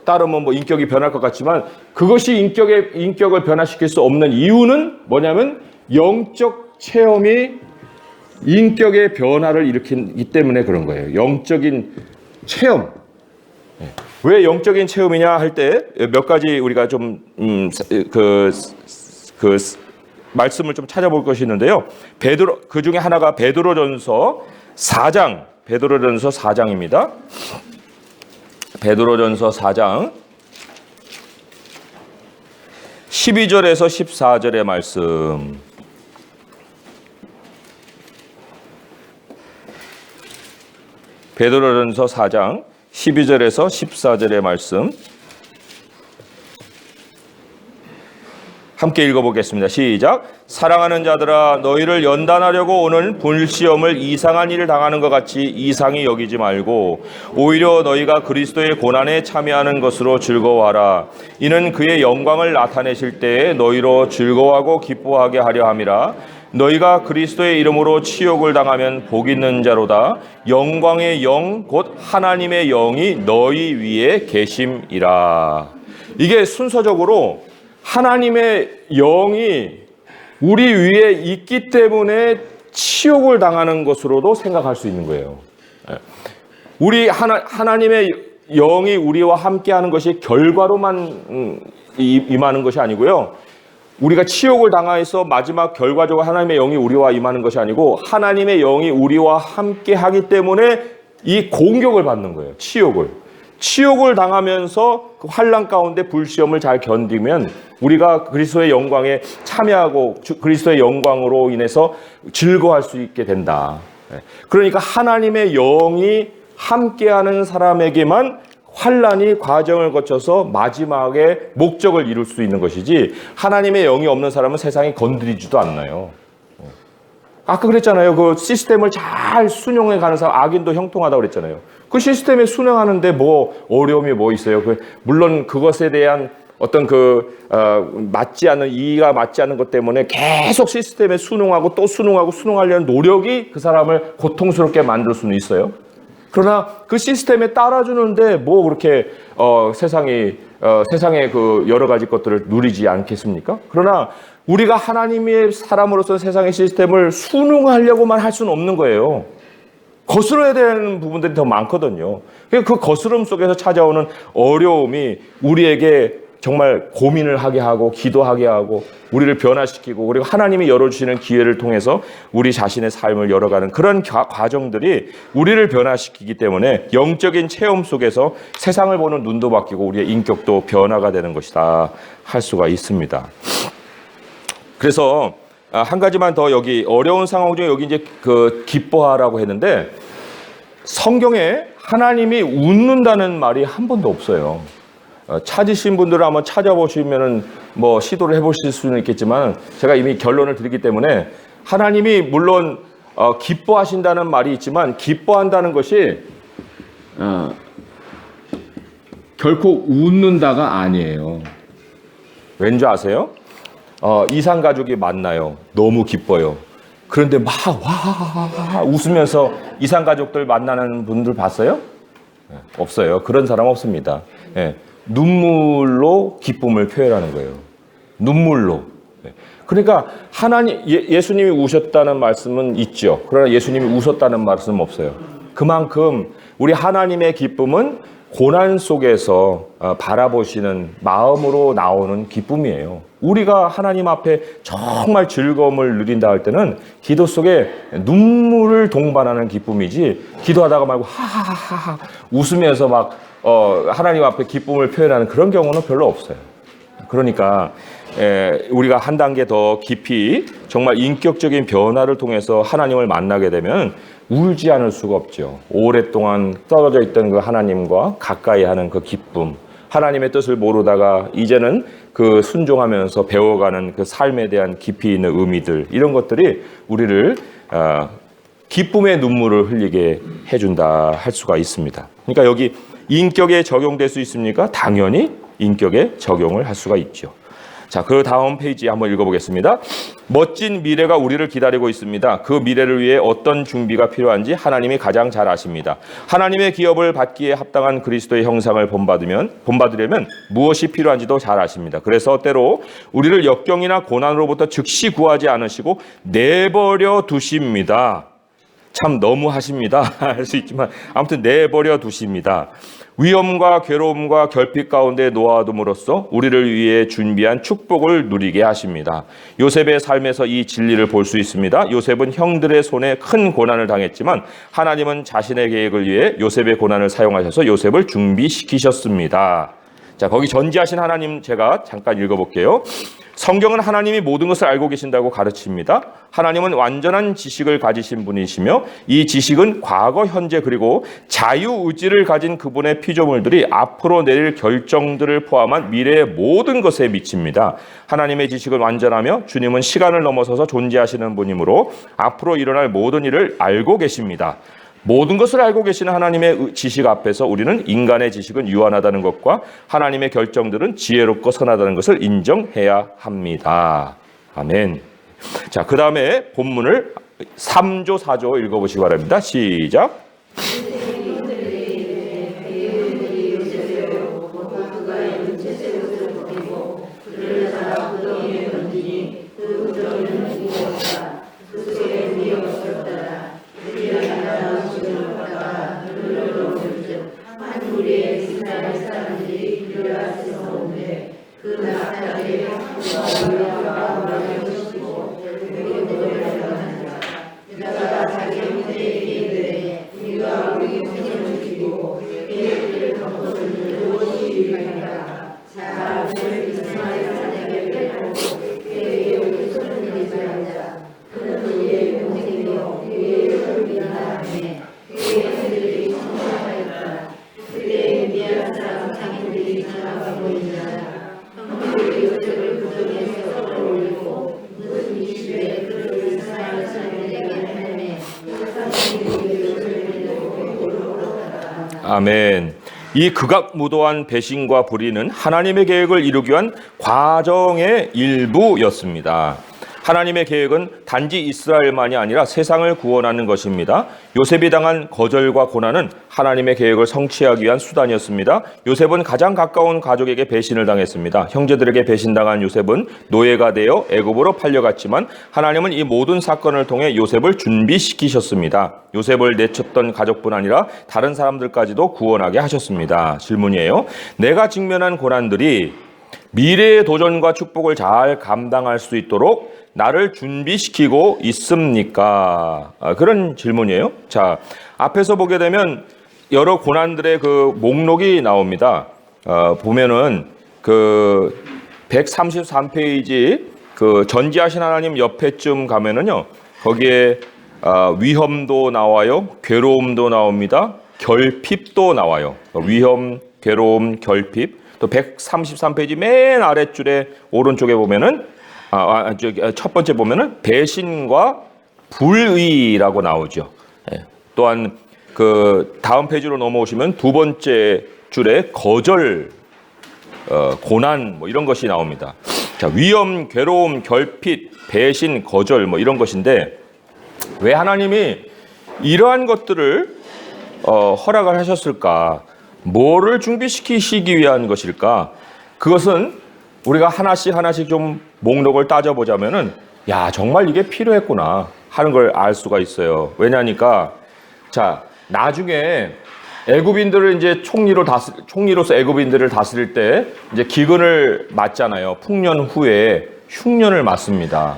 S1: 따르면 인격이 변할 것 같지만, 그것이 인격을 변화시킬 수 없는 이유는 뭐냐면 영적 체험이 인격의 변화를 일으키기 때문에 그런 거예요. 영적인 체험. 왜 영적인 체험이냐 할 때 몇 가지 우리가 좀 말씀을 좀 찾아볼 것이 있는데요. 그 중에 하나가 베드로전서 4장, 베드로전서 4장입니다. 베드로전서 4장 12절에서 14절의 말씀. 베드로전서 4장 12절에서 14절의 말씀 함께 읽어보겠습니다. 시작. 사랑하는 자들아, 너희를 연단하려고 오는 불시험을 이상한 일을 당하는 것 같이 이상히 여기지 말고 오히려 너희가 그리스도의 고난에 참여하는 것으로 즐거워하라. 이는 그의 영광을 나타내실 때에 너희로 즐거워하고 기뻐하게 하려 함이라. 너희가 그리스도의 이름으로 치욕을 당하면 복 있는 자로다. 영광의 영 곧 하나님의 영이 너희 위에 계심이라. 이게 순서적으로 하나님의 영이 우리 위에 있기 때문에 치욕을 당하는 것으로도 생각할 수 있는 거예요. 하나님의 영이 우리와 함께하는 것이 결과로만 임하는 것이 아니고요. 우리가 치욕을 당해서 마지막 결과적으로 하나님의 영이 우리와 임하는 것이 아니고, 하나님의 영이 우리와 함께 하기 때문에 이 공격을 받는 거예요. 치욕을 당하면서 그 환난 가운데 불시험을 잘 견디면 우리가 그리스도의 영광에 참여하고 그리스도의 영광으로 인해서 즐거워할 수 있게 된다. 그러니까 하나님의 영이 함께하는 사람에게만 환난이 과정을 거쳐서 마지막에 목적을 이룰 수 있는 것이지, 하나님의 영이 없는 사람은 세상에 건드리지도 않나요. 아까 그랬잖아요. 그 시스템을 잘 순용해 가는 사람, 악인도 형통하다고 그랬잖아요. 그 시스템에 순응하는데 어려움이 있어요. 물론 그것에 대한 어떤 이의가 맞지 않는 것 때문에 계속 시스템에 순응하고 또 순응하려는 노력이 그 사람을 고통스럽게 만들 수는 있어요. 그러나 그 시스템에 따라주는데 그렇게 세상의 그 여러 가지 것들을 누리지 않겠습니까? 그러나 우리가 하나님의 사람으로서 세상의 시스템을 순응하려고만 할 수는 없는 거예요. 거스러야 되는 부분들이 더 많거든요. 그 거스름 속에서 찾아오는 어려움이 우리에게 정말 고민을 하게 하고 기도하게 하고 우리를 변화시키고 그리고 하나님이 열어주시는 기회를 통해서 우리 자신의 삶을 열어가는 그런 과정들이 우리를 변화시키기 때문에 영적인 체험 속에서 세상을 보는 눈도 바뀌고 우리의 인격도 변화가 되는 것이다 할 수가 있습니다. 그래서 한 가지만 더 여기 어려운 상황 중에 여기 이제 그 기뻐하라고 했는데 성경에 하나님이 웃는다는 말이 한 번도 없어요. 찾으신 분들은 한번 찾아보시면은 뭐 시도를 해보실 수는 있겠지만 제가 이미 결론을 드리기 때문에 하나님이 물론 기뻐하신다는 말이 있지만 기뻐한다는 것이 결코 웃는다가 아니에요. 왠지 아세요? 이산 가족이 만나요. 너무 기뻐요. 그런데 막 와 웃으면서 이산 가족들 만나는 분들 봤어요? 없어요. 그런 사람 없습니다. 눈물로 기쁨을 표현하는 거예요. 눈물로. 그러니까 하나님 예수님이 우셨다는 말씀은 있죠. 그러나 예수님이 웃었다는 말씀은 없어요. 그만큼 우리 하나님의 기쁨은 고난 속에서 바라보시는 마음으로 나오는 기쁨이에요. 우리가 하나님 앞에 정말 즐거움을 누린다 할 때는 기도 속에 눈물을 동반하는 기쁨이지 기도하다가 말고 하하하하 웃으면서 막 하나님 앞에 기쁨을 표현하는 그런 경우는 별로 없어요. 그러니까 우리가 한 단계 더 깊이 정말 인격적인 변화를 통해서 하나님을 만나게 되면 울지 않을 수가 없죠. 오랫동안 떨어져 있던 그 하나님과 가까이 하는 그 기쁨, 하나님의 뜻을 모르다가 이제는 그 순종하면서 배워가는 그 삶에 대한 깊이 있는 의미들, 이런 것들이 우리를 기쁨의 눈물을 흘리게 해준다 할 수가 있습니다. 그러니까 여기 인격에 적용될 수 있습니까? 당연히 인격에 적용을 할 수가 있죠. 자, 그 다음 페이지 한번 읽어보겠습니다. 멋진 미래가 우리를 기다리고 있습니다. 그 미래를 위해 어떤 준비가 필요한지 하나님이 가장 잘 아십니다. 하나님의 기업을 받기에 합당한 그리스도의 형상을 본받으려면 무엇이 필요한지도 잘 아십니다. 그래서 때로 우리를 역경이나 고난으로부터 즉시 구하지 않으시고 내버려 두십니다. 참 너무하십니다 할 수 있지만 아무튼 내버려 두십니다. 위험과 괴로움과 결핍 가운데 놓아둠으로써 우리를 위해 준비한 축복을 누리게 하십니다. 요셉의 삶에서 이 진리를 볼 수 있습니다. 요셉은 형들의 손에 큰 고난을 당했지만 하나님은 자신의 계획을 위해 요셉의 고난을 사용하셔서 요셉을 준비시키셨습니다. 자, 거기 전지하신 하나님 제가 잠깐 읽어볼게요. 성경은 하나님이 모든 것을 알고 계신다고 가르칩니다. 하나님은 완전한 지식을 가지신 분이시며 이 지식은 과거, 현재 그리고 자유의지를 가진 그분의 피조물들이 앞으로 내릴 결정들을 포함한 미래의 모든 것에 미칩니다. 하나님의 지식은 완전하며 주님은 시간을 넘어서서 존재하시는 분이므로 앞으로 일어날 모든 일을 알고 계십니다. 모든 것을 알고 계시는 하나님의 지식 앞에서 우리는 인간의 지식은 유한하다는 것과 하나님의 결정들은 지혜롭고 선하다는 것을 인정해야 합니다. 아멘. 자, 그 다음에 본문을 3조 4조 읽어보시기 바랍니다. 시작. 아멘. 이 극악무도한 배신과 불의는 하나님의 계획을 이루기 위한 과정의 일부였습니다. 하나님의 계획은 단지 이스라엘만이 아니라 세상을 구원하는 것입니다. 요셉이 당한 거절과 고난은 하나님의 계획을 성취하기 위한 수단이었습니다. 요셉은 가장 가까운 가족에게 배신을 당했습니다. 형제들에게 배신당한 요셉은 노예가 되어 애굽으로 팔려갔지만 하나님은 이 모든 사건을 통해 요셉을 준비시키셨습니다. 요셉을 내쳤던 가족뿐 아니라 다른 사람들까지도 구원하게 하셨습니다. 질문이에요. 내가 직면한 고난들이 미래의 도전과 축복을 잘 감당할 수 있도록 나를 준비시키고 있습니까? 그런 질문이에요. 자, 앞에서 보게 되면 여러 고난들의 그 목록이 나옵니다. 보면은 그 133페이지 그 전지하신 하나님 옆에쯤 가면은요, 거기에 위험도 나와요, 괴로움도 나옵니다, 결핍도 나와요. 위험, 괴로움, 결핍. 또 133페이지 맨 아랫줄에 오른쪽에 보면은 첫 번째 보면은 배신과 불의라고 나오죠. 또한 그 다음 페이지로 넘어오시면 두 번째 줄에 거절, 고난 뭐 이런 것이 나옵니다. 자, 위험, 괴로움, 결핍, 배신, 거절 뭐 이런 것인데 왜 하나님이 이러한 것들을 허락을 하셨을까? 뭐를 준비시키시기 위한 것일까? 그것은 우리가 하나씩 좀 목록을 따져보자면은 야, 정말 이게 필요했구나 하는 걸 알 수가 있어요. 왜냐니까 자, 나중에 애굽인들을 이제 총리로서 애굽인들을 다스릴 때 이제 기근을 맞잖아요. 풍년 후에 흉년을 맞습니다.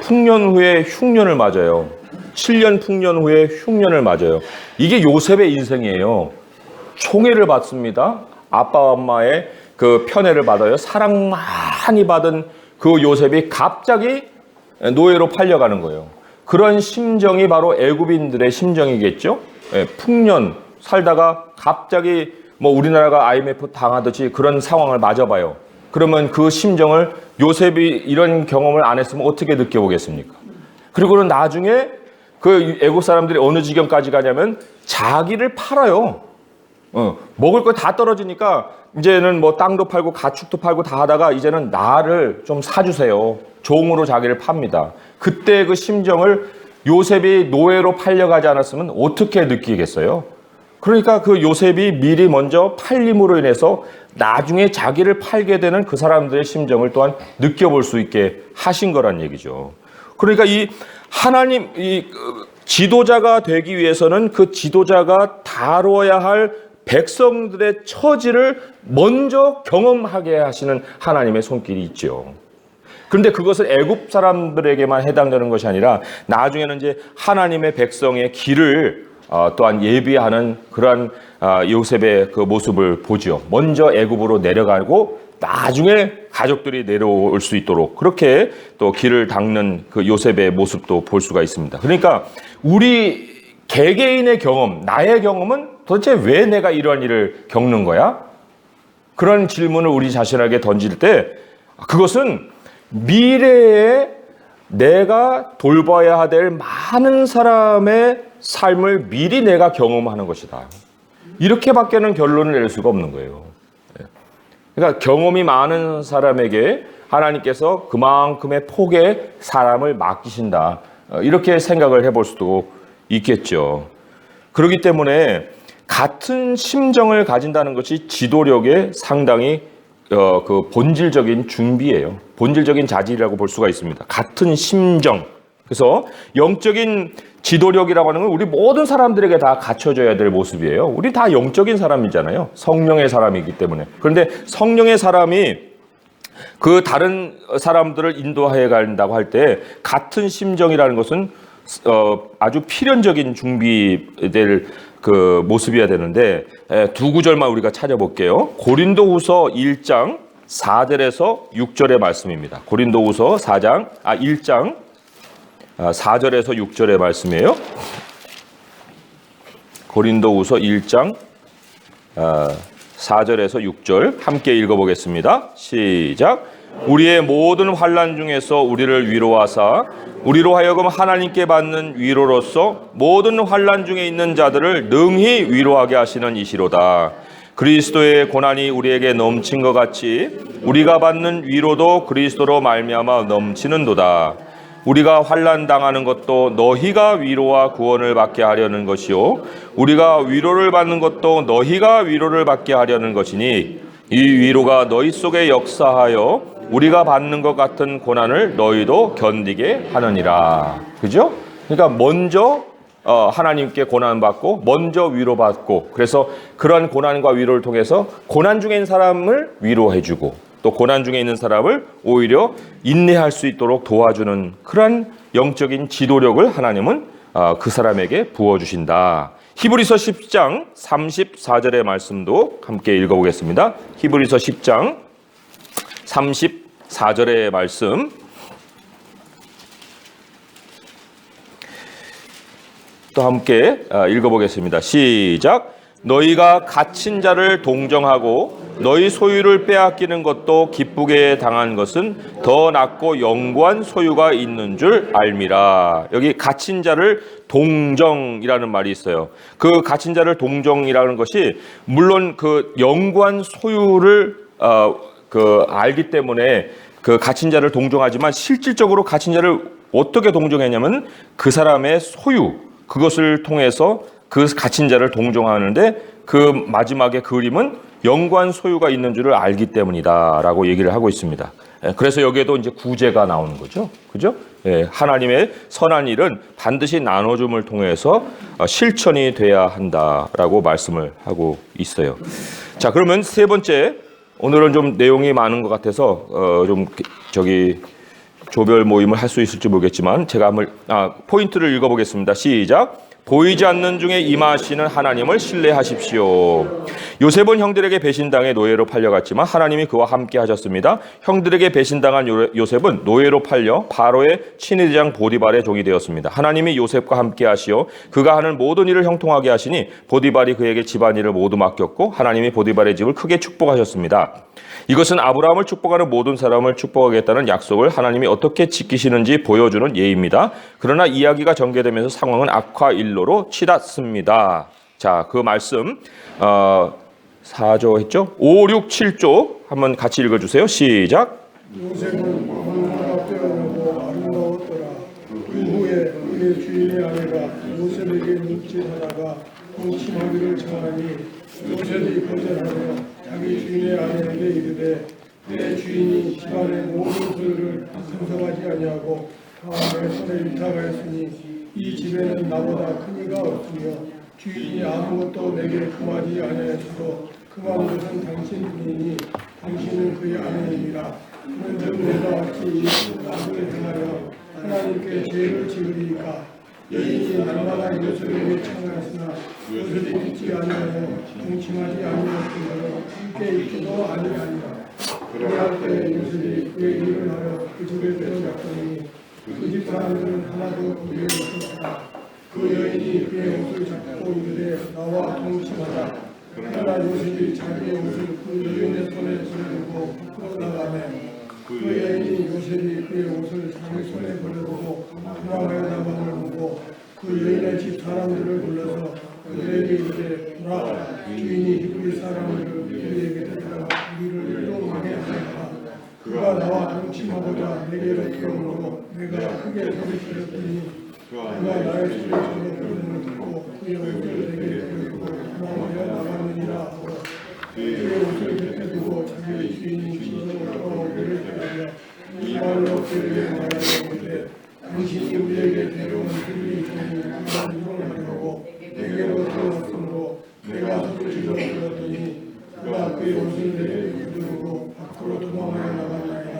S1: 풍년 후에 흉년을 맞아요. 7년 풍년 후에 흉년을 맞아요. 이게 요셉의 인생이에요. 총애를 받습니다. 아빠 엄마의 그 편애를 받아요. 사랑 많이 받은 그 요셉이 갑자기 노예로 팔려가는 거예요. 그런 심정이 바로 애굽인들의 심정이겠죠. 풍년 살다가 갑자기 뭐 우리나라가 IMF 당하듯이 그런 상황을 맞아봐요. 그러면 그 심정을 요셉이 이런 경험을 안 했으면 어떻게 느껴보겠습니까? 그리고는 나중에 그 애국 사람들이 어느 지경까지 가냐면 자기를 팔아요. 먹을 거 다 떨어지니까 이제는 뭐 땅도 팔고 가축도 팔고 다 하다가 이제는 나를 좀 사주세요. 종으로 자기를 팝니다. 그때 그 심정을 요셉이 노예로 팔려가지 않았으면 어떻게 느끼겠어요? 그러니까 그 요셉이 미리 먼저 팔림으로 인해서 나중에 자기를 팔게 되는 그 사람들의 심정을 또한 느껴볼 수 있게 하신 거란 얘기죠. 그러니까 이 하나님, 이 지도자가 되기 위해서는 그 지도자가 다루어야 할 백성들의 처지를 먼저 경험하게 하시는 하나님의 손길이 있죠. 그런데 그것은 애굽 사람들에게만 해당되는 것이 아니라 나중에는 이제 하나님의 백성의 길을 또한 예비하는 그러한 요셉의 그 모습을 보죠. 먼저 애굽으로 내려가고 나중에 가족들이 내려올 수 있도록 그렇게 또 길을 닦는 그 요셉의 모습도 볼 수가 있습니다. 그러니까 우리 개개인의 경험, 나의 경험은 도대체 왜 내가 이러한 일을 겪는 거야? 그런 질문을 우리 자신에게 던질 때 그것은 미래에 내가 돌봐야 될 많은 사람의 삶을 미리 내가 경험하는 것이다. 이렇게밖에는 결론을 낼 수가 없는 거예요. 그러니까 경험이 많은 사람에게 하나님께서 그만큼의 폭의 사람을 맡기신다. 이렇게 생각을 해볼 수도 있겠죠. 그렇기 때문에 같은 심정을 가진다는 것이 지도력의 상당히 그 본질적인 준비예요. 본질적인 자질이라고 볼 수가 있습니다. 같은 심정. 그래서 영적인 지도력이라고 하는 건 우리 모든 사람들에게 다 갖춰져야 될 모습이에요. 우리 다 영적인 사람이잖아요. 성령의 사람이기 때문에. 그런데 성령의 사람이 그 다른 사람들을 인도해 간다고 할 때 같은 심정이라는 것은 아주 필연적인 준비될 그 모습이어야 되는데 두 구절만 우리가 찾아볼게요. 고린도후서 1장 4절에서 6절의 말씀입니다. 고린도후서 1장 4절에서 6절의 말씀이에요. 고린도후서 1장 4절에서 6절 함께 읽어보겠습니다. 시작. 우리의 모든 환난 중에서 우리를 위로하사 우리로 하여금 하나님께 받는 위로로서 모든 환난 중에 있는 자들을 능히 위로하게 하시는 이시로다. 그리스도의 고난이 우리에게 넘친 것 같이 우리가 받는 위로도 그리스도로 말미암아 넘치는도다. 우리가 환난 당하는 것도 너희가 위로와 구원을 받게 하려는 것이요 우리가 위로를 받는 것도 너희가 위로를 받게 하려는 것이니 이 위로가 너희 속에 역사하여 우리가 받는 것 같은 고난을 너희도 견디게 하느니라. 그죠? 그러니까 먼저 하나님께 고난받고 먼저 위로받고 그래서 그러한 고난과 위로를 통해서 고난 중에 있는 사람을 위로해주고 또 고난 중에 있는 사람을 오히려 인내할 수 있도록 도와주는 그러한 영적인 지도력을 하나님은 그 사람에게 부어주신다. 히브리서 10장 34절의 말씀도 함께 읽어보겠습니다. 히브리서 10장 34절의 말씀, 또 함께 읽어보겠습니다. 시작. 너희가 갇힌 자를 동정하고 너희 소유를 빼앗기는 것도 기쁘게 당한 것은 더 낫고 영구한 소유가 있는 줄 알미라. 여기 갇힌 자를 동정이라는 말이 있어요. 그 갇힌 자를 동정이라는 것이 물론 그 영구한 소유를 알기 때문에 그 갇힌 자를 동정하지만, 실질적으로 갇힌 자를 어떻게 동정했냐면 그 사람의 소유, 그것을 통해서 그 갇힌 자를 동정하는데, 그 마지막에 그림은 영구한 소유가 있는 줄을 알기 때문이다라고 얘기를 하고 있습니다. 그래서 여기에도 이제 구제가 나오는 거죠. 그죠? 하나님의 선한 일은 반드시 나눠줌을 통해서 실천이 돼야 한다라고 말씀을 하고 있어요. 자, 그러면 세 번째, 오늘은 좀 내용이 많은 것 같아서 조별 모임을 할 수 있을지 모르겠지만 제가 한번 포인트를 읽어보겠습니다. 시작. 보이지 않는 중에 임하시는 하나님을 신뢰하십시오. 요셉은 형들에게 배신당해 노예로 팔려갔지만 하나님이 그와 함께 하셨습니다. 형들에게 배신당한 요셉은 노예로 팔려 바로의 친위대장 보디발의 종이 되었습니다. 하나님이 요셉과 함께 하시어 그가 하는 모든 일을 형통하게 하시니 보디발이 그에게 집안일을 모두 맡겼고 하나님이 보디발의 집을 크게 축복하셨습니다. 이것은 아브라함을 축복하는 모든 사람을 축복하겠다는 약속을 하나님이 어떻게 지키시는지 보여주는 예입니다. 그러나 이야기가 전개되면서 상황은 악화 일로로 치닫습니다. 자, 그 말씀 4조 했죠? 5, 6, 7조 한번 같이 읽어주세요. 시작.
S3: 요셉은 너무나 빼어나고 아름다웠더라. 그 후에 그의 주인의 아내가 요셉에게 묵직하다가 동침하기를 청하니 요셉이 거절하며 자기 주인의 아내에게 이르되 내 주인이 집안의 모든 소유를 상속하지 아니하고 다 내 손에 위탁하였으니 이 집에는 나보다 큰 이가 없으며 주인이 아무것도 내게 금하지 아니하였으므로 금한 것은 당신뿐이니 당신은 그의 아내이니라. 그런즉 내가 어찌 이 아들을 행하여 하나님께 죄를 지으리이까. 여인이 날마다 요셉에게 청하였으나 요셉이 듣지 아니하여 동침하지 아니하였으므로 함께 있지도 아니하니라. 그러할 때 요셉이 그의 일을 하여 그 집에 들어갔더니 그 집 사람들은 하나도 그의 옷을 보라. 그 여인이 그의 옷을 잡고 이르되 나와 동침하자. 그러나 요셉이 자기의 옷을 그 여인의 손에 들어두고 밖으로 나가매 그 여인이 요셉이 그의 옷을 자기 손에 걸어두고 도망하여 나가는 걸 보고 그 여인의 집 사람들을 불러서 그들에게 이르되 보라, 주인이 히브리 사람을 우리에게 데려다 우리를 이동하게 하였다. 그가 나와 동침하고자 내게로 들어오므로 내가 크게 소리치렀더니 그가 나의 소리를 들음을 듣고 그의 옷을 내게 들어주고 도망하여 나가느니라 하고 그의 옷을 곁에 두고 자기 주인이 집으로 돌아오기를 기다려 이 말로 그에게 말하였는데 당신이 우리에게 데려온 히브리 종이 그가 이동하려고 내게로 들어왔으므로 내가 소리치러 들었더니 그가 그의 옷을 내게 두르고 밖으로 도망하여 나가나이다.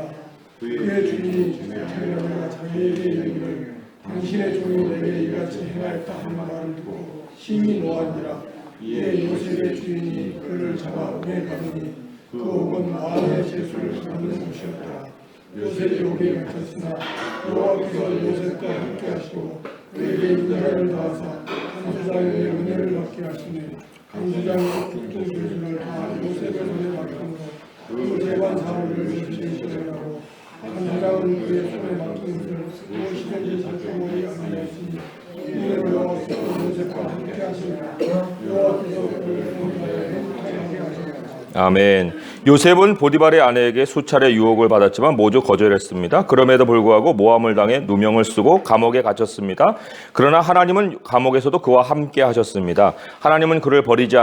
S3: 그의 주인이 자기가 자기에게 이르기를 당신의 종이 내게 이같이 행하였다 하는 말을 듣고 심히 노하니라. 이에 요셉의 주인이 그를 잡아 옥에 가더니 그 옥은 마음의 제수를 받는 곳이었더라. 요셉이 옥에 갇혔으나 여호와께서 요셉과 함께 하시고 그에게 인자를 다하사 간수장에게 은혜를 받게 하시니 간수장의 국중 교수를 다 요셉의 손에 맡기므로 그 재관 사업을 요셉이 실행하고 간수장은 그의 손에 맡긴 것을 무엇이든지 살펴보지 아니하였으니 이는 여호와께서 요셉과 함께 하시니라. 여호와께서 그를 통하여 행복하게 하시니라.
S1: 아멘. 요셉은 보디발의 아내에게 수차례 유혹을 받았지만 모두 거절했습니다. 그럼에도 불구하고 모함을 당해 누명을 쓰고 감옥에 갇혔습니다. 그러나 하나님은 감옥에서도 그와 함께 하셨습니다. 하나님은 그를 버리지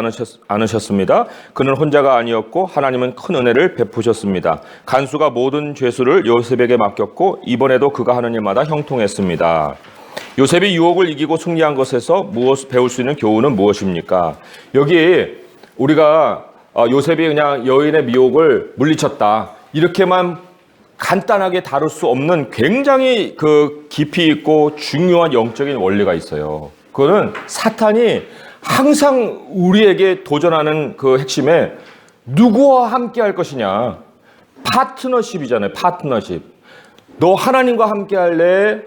S1: 않으셨습니다. 그는 혼자가 아니었고 하나님은 큰 은혜를 베푸셨습니다. 간수가 모든 죄수를 요셉에게 맡겼고 이번에도 그가 하는 일마다 형통했습니다. 요셉이 유혹을 이기고 승리한 것에서 배울 수 있는 교훈은 무엇입니까? 여기 우리가 요셉이 그냥 여인의 미혹을 물리쳤다. 이렇게만 간단하게 다룰 수 없는 굉장히 그 깊이 있고 중요한 영적인 원리가 있어요. 그거는 사탄이 항상 우리에게 도전하는 그 핵심에 누구와 함께 할 것이냐. 파트너십이잖아요. 파트너십. 너 하나님과 함께 할래?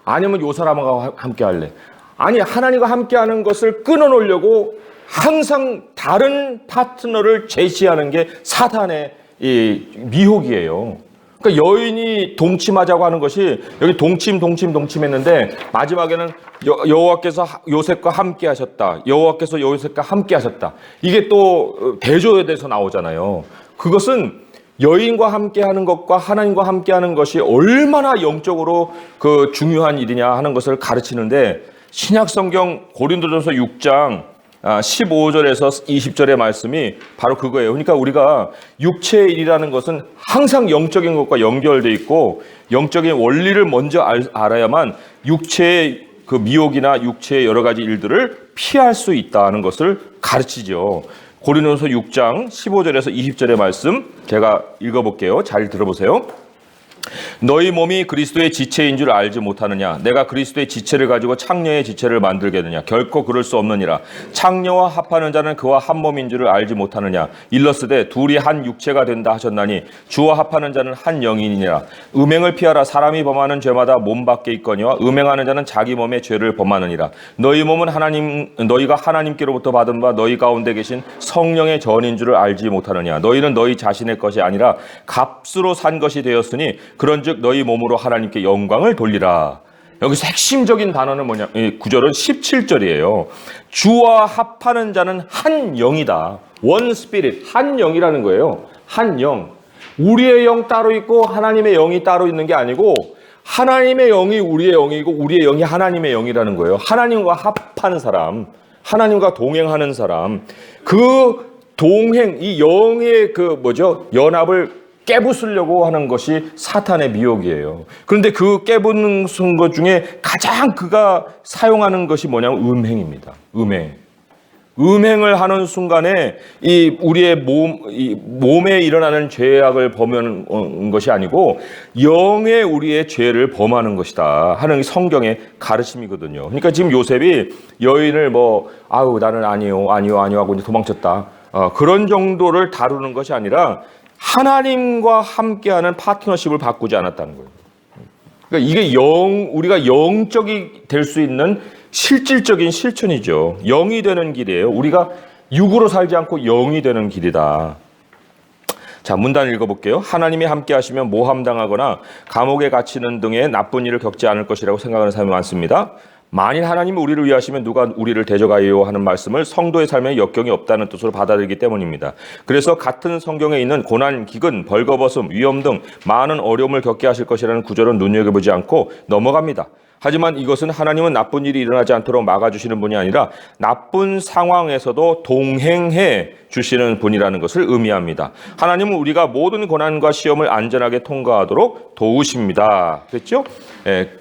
S1: 아니면 요 사람과 함께 할래? 아니, 하나님과 함께 하는 것을 끊어놓으려고 항상 다른 파트너를 제시하는 게 사탄의 이 미혹이에요. 그러니까 여인이 동침하자고 하는 것이 여기 동침했는데 마지막에는 여호와께서 요셉과 함께 하셨다. 여호와께서 요셉과 함께 하셨다. 이게 또 대조에 대해서 나오잖아요. 그것은 여인과 함께 하는 것과 하나님과 함께 하는 것이 얼마나 영적으로 그 중요한 일이냐 하는 것을 가르치는데 신약 성경 고린도전서 6장 15절에서 20절의 말씀이 바로 그거예요. 그러니까 우리가 육체의 일이라는 것은 항상 영적인 것과 연결되어 있고 영적인 원리를 먼저 알아야만 육체의 그 미혹이나 육체의 여러 가지 일들을 피할 수 있다는 것을 가르치죠. 고린도전서 6장 15절에서 20절의 말씀 제가 읽어볼게요. 잘 들어보세요. 너희 몸이 그리스도의 지체인 줄 알지 못하느냐? 내가 그리스도의 지체를 가지고 창녀의 지체를 만들겠느냐? 결코 그럴 수 없느니라. 창녀와 합하는 자는 그와 한 몸인 줄을 알지 못하느냐? 일러스되 둘이 한 육체가 된다 하셨나니 주와 합하는 자는 한 영이니라. 음행을 피하라. 사람이 범하는 죄마다 몸 밖에 있거니와 음행하는 자는 자기 몸의 죄를 범하느니라. 너희 몸은 너희가 하나님께로부터 받은 바 너희 가운데 계신 성령의 전인 줄을 알지 못하느냐? 너희는 너희 자신의 것이 아니라 값으로 산 것이 되었으니 그런즉 너희 몸으로 하나님께 영광을 돌리라. 여기서 핵심적인 단어는 뭐냐? 이 구절은 17절이에요. 주와 합하는 자는 한 영이다. 원 스피릿, 한 영이라는 거예요. 한 영. 우리의 영 따로 있고 하나님의 영이 따로 있는 게 아니고 하나님의 영이 우리의 영이고 우리의 영이 하나님의 영이라는 거예요. 하나님과 합하는 사람, 하나님과 동행하는 사람, 그 동행, 이 영의 그 연합을 깨부수려고 하는 것이 사탄의 미혹이에요. 그런데 그 깨부는 것 중에 가장 그가 사용하는 것이 뭐냐면 음행입니다. 음행을 하는 순간에 이 우리의 몸에 일어나는 죄악을 범하는 것이 아니고 영의 우리의 죄를 범하는 것이다 하는 성경의 가르침이거든요. 그러니까 지금 요셉이 여인을 나는 아니요 하고 이제 도망쳤다. 그런 정도를 다루는 것이 아니라 하나님과 함께하는 파트너십을 바꾸지 않았다는 거예요. 그러니까 이게 우리가 영적이 될 수 있는 실질적인 실천이죠. 영이 되는 길이에요. 우리가 육으로 살지 않고 영이 되는 길이다. 자, 문단 읽어볼게요. 하나님이 함께 하시면 모함당하거나 감옥에 갇히는 등의 나쁜 일을 겪지 않을 것이라고 생각하는 사람이 많습니다. 만일 하나님이 우리를 위하시면 누가 우리를 대적하여 하는 말씀을 성도의 삶에 역경이 없다는 뜻으로 받아들이기 때문입니다. 그래서 같은 성경에 있는 고난, 기근, 벌거벗음, 위험 등 많은 어려움을 겪게 하실 것이라는 구절은 눈여겨보지 않고 넘어갑니다. 하지만 이것은 하나님은 나쁜 일이 일어나지 않도록 막아주시는 분이 아니라 나쁜 상황에서도 동행해 주시는 분이라는 것을 의미합니다. 하나님은 우리가 모든 고난과 시험을 안전하게 통과하도록 도우십니다. 그렇죠?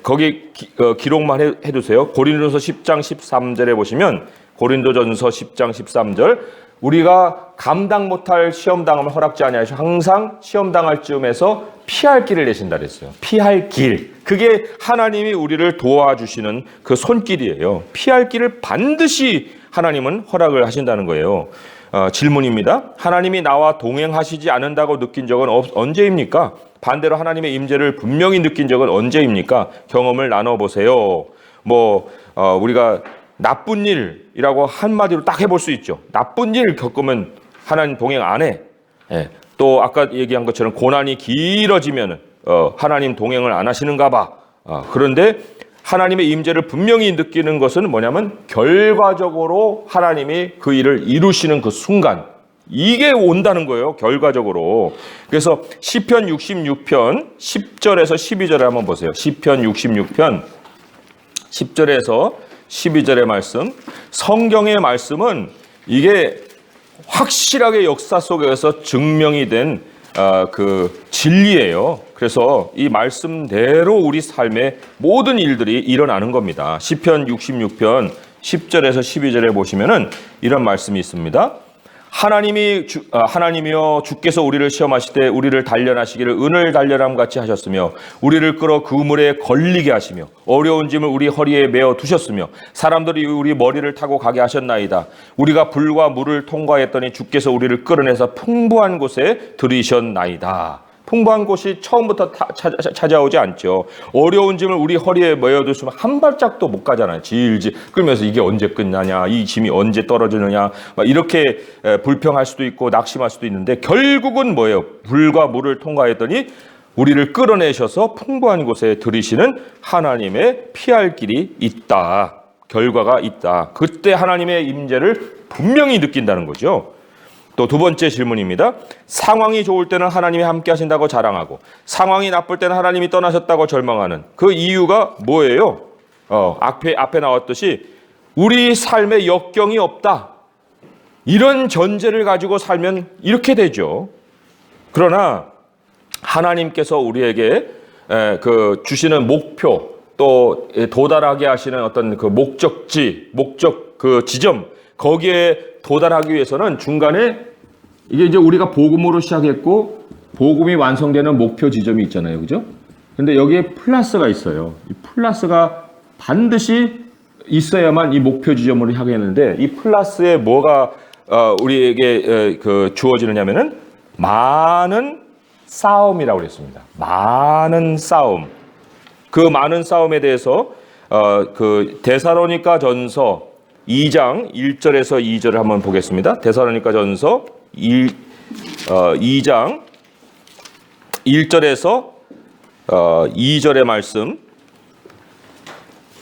S1: 거기 기록만 해두세요. 고린도전서 10장 13절에 보시면 고린도전서 10장 13절 우리가 감당 못할 시험당함을 허락지 아니하시고 항상 시험당할 즈음에서 피할 길을 내신다 그랬어요. 피할 길. 그게 하나님이 우리를 도와주시는 그 손길이에요. 피할 길을 반드시 하나님은 허락을 하신다는 거예요. 질문입니다. 하나님이 나와 동행하시지 않는다고 느낀 적은 언제입니까? 반대로 하나님의 임재를 분명히 느낀 적은 언제입니까? 경험을 나눠보세요. 우리가 나쁜 일이라고 한마디로 딱 해볼 수 있죠. 나쁜 일 겪으면 하나님 동행 안 해. 또 아까 얘기한 것처럼 고난이 길어지면 하나님 동행을 안 하시는가 봐. 그런데 하나님의 임재를 분명히 느끼는 것은 뭐냐면 결과적으로 하나님이 그 일을 이루시는 그 순간 이게 온다는 거예요. 결과적으로. 그래서 시편 66편 10절에서 12절에 한번 보세요. 시편 66편 10절에서 12절의 말씀. 성경의 말씀은 이게 확실하게 역사 속에서 증명이 된 그 진리예요. 그래서 이 말씀대로 우리 삶의 모든 일들이 일어나는 겁니다. 시편 66편 10절에서 12절에 보시면은 이런 말씀이 있습니다. 하나님이여 주께서 우리를 시험하실 때 우리를 단련하시기를 은을 단련함 같이 하셨으며 우리를 끌어 그물에 걸리게 하시며 어려운 짐을 우리 허리에 메어 두셨으며 사람들이 우리 머리를 타고 가게 하셨나이다. 우리가 불과 물을 통과했더니 주께서 우리를 끌어내서 풍부한 곳에 들이셨나이다. 풍부한 곳이 처음부터 찾아오지 않죠. 어려운 짐을 우리 허리에 메어두시면 한 발짝도 못 가잖아요. 질질 끌면서 이게 언제 끝나냐, 이 짐이 언제 떨어지느냐, 막 이렇게 불평할 수도 있고 낙심할 수도 있는데 결국은 뭐예요? 불과 물을 통과했더니 우리를 끌어내셔서 풍부한 곳에 들이시는 하나님의 피할 길이 있다. 결과가 있다. 그때 하나님의 임재를 분명히 느낀다는 거죠. 또 두 번째 질문입니다. 상황이 좋을 때는 하나님이 함께 하신다고 자랑하고 상황이 나쁠 때는 하나님이 떠나셨다고 절망하는 그 이유가 뭐예요? 앞에 나왔듯이 우리 삶에 역경이 없다. 이런 전제를 가지고 살면 이렇게 되죠. 그러나 하나님께서 우리에게 주시는 목표 또 도달하게 하시는 어떤 그 목적 그 지점 거기에 도달하기 위해서는 중간에 이게 이제 우리가 복음으로 시작했고 복음이 완성되는 목표 지점이 있잖아요. 그죠? 근데 여기에 플러스가 있어요. 이 플러스가 반드시 있어야만 이 목표 지점으로 향해 하는데 이 플러스에 뭐가 우리에게 주어지느냐면은 많은 싸움이라고 그랬습니다. 많은 싸움. 그 많은 싸움에 대해서 데살로니가 전서 2장 1절에서 2절을 한번 보겠습니다. 데살로니가 전서 2장 1절에서 2절의 말씀.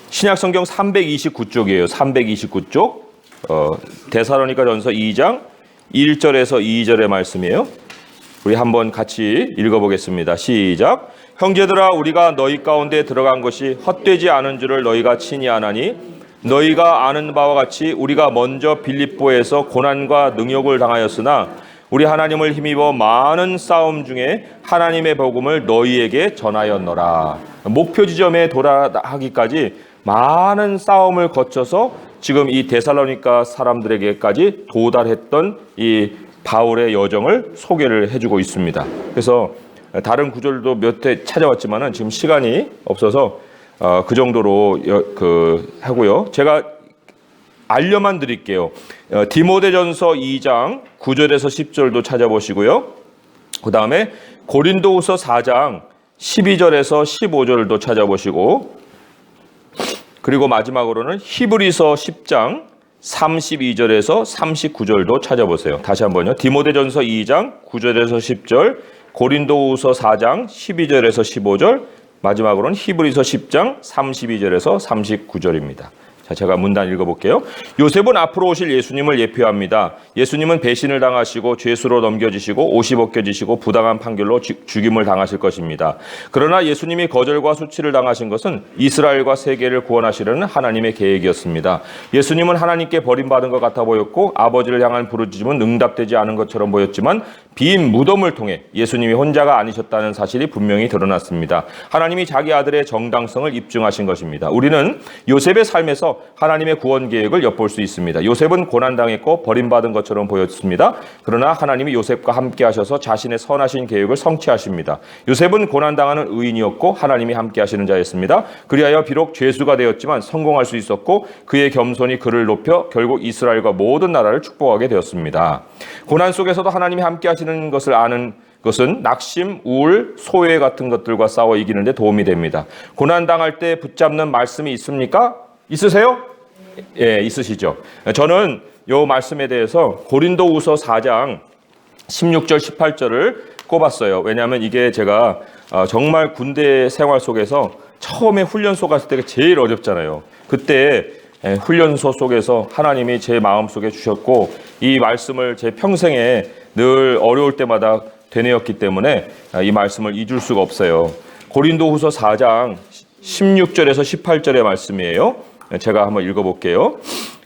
S1: 신약성경 329쪽이에요. 329쪽. 데살로니가 전서 2장 1절에서 2절의 말씀이에요. 우리 한번 같이 읽어보겠습니다. 시작. 형제들아 우리가 너희 가운데 들어간 것이 헛되지 않은 줄을 너희가 친히 아나니 너희가 아는 바와 같이 우리가 먼저 빌립보에서 고난과 능욕을 당하였으나 우리 하나님을 힘입어 많은 싸움 중에 하나님의 복음을 너희에게 전하였노라. 목표 지점에 도달하기까지 많은 싸움을 거쳐서 지금 이 데살로니가 사람들에게까지 도달했던 이 바울의 여정을 소개를 해주고 있습니다. 그래서 다른 구절도 몇 회 찾아왔지만은 지금 시간이 없어서 그 정도로 하고요. 제가 알려만 드릴게요. 디모데전서 2장 9절에서 10절도 찾아보시고요. 그 다음에 고린도후서 4장 12절에서 15절도 찾아보시고 그리고 마지막으로는 히브리서 10장 32절에서 39절도 찾아보세요. 다시 한번요. 디모데전서 2장 9절에서 10절, 고린도후서 4장 12절에서 15절, 마지막으로는 히브리서 10장 32절에서 39절입니다. 자, 제가 문단 읽어볼게요. 요셉은 앞으로 오실 예수님을 예표합니다. 예수님은 배신을 당하시고 죄수로 넘겨지시고 옷이 벗겨지시고 부당한 판결로 죽임을 당하실 것입니다. 그러나 예수님이 거절과 수치를 당하신 것은 이스라엘과 세계를 구원하시려는 하나님의 계획이었습니다. 예수님은 하나님께 버림받은 것 같아 보였고 아버지를 향한 부르짖음은 응답되지 않은 것처럼 보였지만 빈 무덤을 통해 예수님이 혼자가 아니셨다는 사실이 분명히 드러났습니다. 하나님이 자기 아들의 정당성을 입증하신 것입니다. 우리는 요셉의 삶에서 하나님의 구원 계획을 엿볼 수 있습니다. 요셉은 고난당했고 버림받은 것처럼 보였습니다. 그러나 하나님이 요셉과 함께 하셔서 자신의 선하신 계획을 성취하십니다. 요셉은 고난당하는 의인이었고 하나님이 함께 하시는 자였습니다. 그리하여 비록 죄수가 되었지만 성공할 수 있었고 그의 겸손이 그를 높여 결국 이스라엘과 모든 나라를 축복하게 되었습니다. 고난 속에서도 하나님이 함께 하시는 것을 아는 것은 낙심, 우울, 소외 같은 것들과 싸워 이기는 데 도움이 됩니다. 고난당할 때 붙잡는 말씀이 있습니까? 있으세요? 예, 있으시죠. 저는 이 말씀에 대해서 고린도후서 4장 16절, 18절을 꼽았어요. 왜냐하면 이게 제가 정말 군대 생활 속에서 처음에 훈련소 갔을 때가 제일 어렵잖아요. 그때 훈련소 속에서 하나님이 제 마음속에 주셨고 이 말씀을 제 평생에 늘 어려울 때마다 되뇌었기 때문에 이 말씀을 잊을 수가 없어요. 고린도후서 4장 16절에서 18절의 말씀이에요. 제가 한번 읽어볼게요.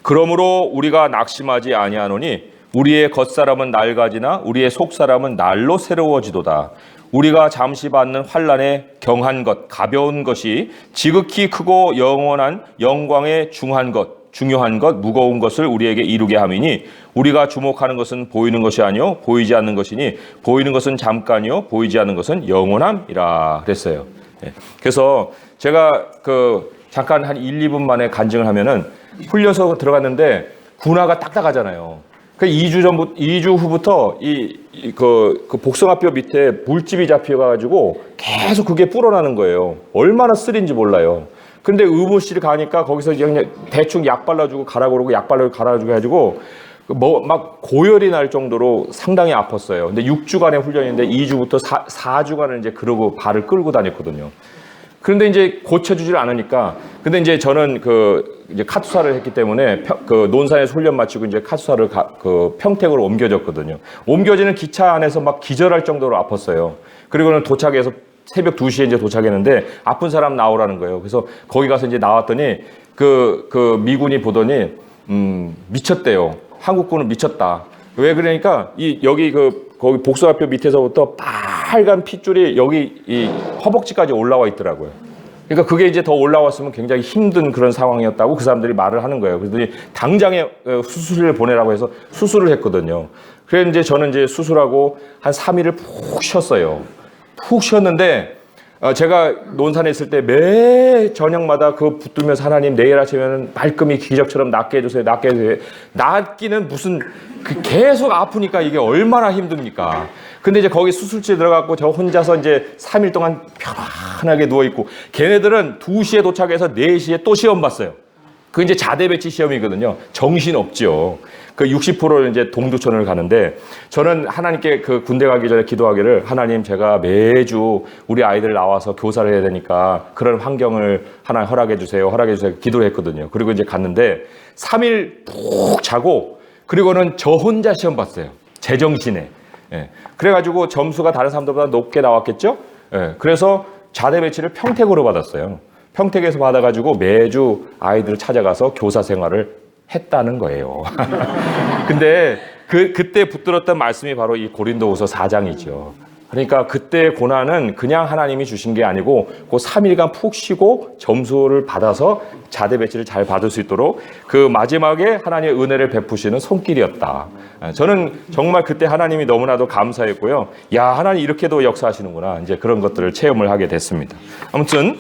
S1: 그러므로 우리가 낙심하지 아니하노니 우리의 겉사람은 낡아지나 우리의 속사람은 날로 새로워지도다. 우리가 잠시 받는 환난에 경한 것, 가벼운 것이 지극히 크고 영원한 영광에 중한 것, 중요한 것, 무거운 것을 우리에게 이루게 함이니 우리가 주목하는 것은 보이는 것이 아니요 보이지 않는 것이니 보이는 것은 잠깐이요 보이지 않는 것은 영원함이라 그랬어요. 예. 그래서 제가 잠깐 한 1, 2분 만에 간증을 하면은 풀려서 들어갔는데 군화가 딱딱하잖아요. 그 2주 후부터 그 복숭아뼈 밑에 물집이 잡혀가지고 계속 그게 불어나는 거예요. 얼마나 쓰린지 몰라요. 근데 의무실 가니까 거기서 이제 그냥 대충 약 발라주고 가라 그러고 약 발라주고 갈아주고 해가지고 막 고열이 날 정도로 상당히 아팠어요. 근데 6주간의 훈련인데 2주부터 4주간을 이제 그러고 발을 끌고 다녔거든요. 그런데 이제 고쳐주질 않으니까. 근데 이제 저는 이제 카투사를 했기 때문에 논산에서 훈련 마치고 이제 카투사를 평택으로 옮겨졌거든요. 옮겨지는 기차 안에서 막 기절할 정도로 아팠어요. 그리고는 도착해서 새벽 2시에 이제 도착했는데 아픈 사람 나오라는 거예요. 그래서 거기 가서 이제 나왔더니 미군이 보더니 미쳤대요. 한국군은 미쳤다. 왜 그러니까 거기 복숭아뼈 밑에서부터 빨간 핏줄이 여기 이 허벅지까지 올라와 있더라고요. 그러니까 그게 이제 더 올라왔으면 굉장히 힘든 그런 상황이었다고 그 사람들이 말을 하는 거예요. 그랬더니 당장에 수술을 보내라고 해서 수술을 했거든요. 그래서 이제 저는 이제 수술하고 한 3일을 푹 쉬었어요. 푹 쉬었는데 제가 논산에 있을 때 매 저녁마다 붙들면서 하나님 내일 아침에는 말끔히 기적처럼 낫게 해주세요. 낫게 해주세요. 낫기는 무슨 계속 아프니까 이게 얼마나 힘듭니까? 근데 이제 거기 수술실에 들어가고 저 혼자서 이제 3일 동안 편안하게 누워있고 걔네들은 2시에 도착해서 4시에 또 시험 봤어요. 그 이제 자대 배치 시험이거든요. 정신 없죠. 60%를 이제 동두천을 가는데 저는 하나님께 군대 가기 전에 기도하기를 하나님 제가 매주 우리 아이들 나와서 교사를 해야 되니까 그런 환경을 하나 허락해 주세요. 기도를 했거든요. 그리고 이제 갔는데 3일 푹 자고 그리고는 저 혼자 시험 봤어요. 제정신에. 예. 그래가지고 점수가 다른 사람들보다 높게 나왔겠죠? 예. 그래서 자대 배치를 평택으로 받았어요. 평택에서 받아가지고 매주 아이들을 찾아가서 교사 생활을 했다는 거예요. 근데 그때 붙들었던 말씀이 바로 이 고린도후서 4장이죠. 그러니까 그때의 고난은 그냥 하나님이 주신 게 아니고 그 3일간 푹 쉬고 점수를 받아서 자대 배치를 잘 받을 수 있도록 그 마지막에 하나님의 은혜를 베푸시는 손길이었다. 저는 정말 그때 하나님이 너무나도 감사했고요. 야, 하나님 이렇게도 역사하시는구나. 이제 그런 것들을 체험을 하게 됐습니다. 아무튼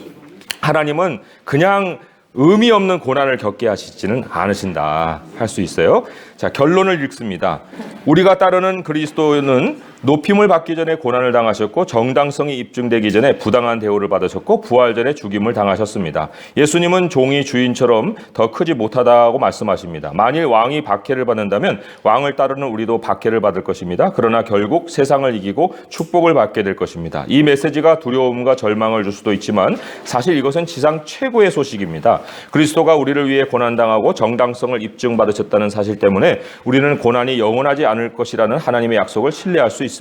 S1: 하나님은 그냥 의미 없는 고난을 겪게 하시지는 않으신다 할 수 있어요. 자, 결론을 읽습니다. 우리가 따르는 그리스도는 높임을 받기 전에 고난을 당하셨고 정당성이 입증되기 전에 부당한 대우를 받으셨고 부활 전에 죽임을 당하셨습니다. 예수님은 종이 주인처럼 더 크지 못하다고 말씀하십니다. 만일 왕이 박해를 받는다면 왕을 따르는 우리도 박해를 받을 것입니다. 그러나 결국 세상을 이기고 축복을 받게 될 것입니다. 이 메시지가 두려움과 절망을 줄 수도 있지만 사실 이것은 지상 최고의 소식입니다. 그리스도가 우리를 위해 고난당하고 정당성을 입증받으셨다는 사실 때문에 우리는 고난이 영원하지 않을 것이라는 하나님의 약속을 신뢰할 수 있습니다.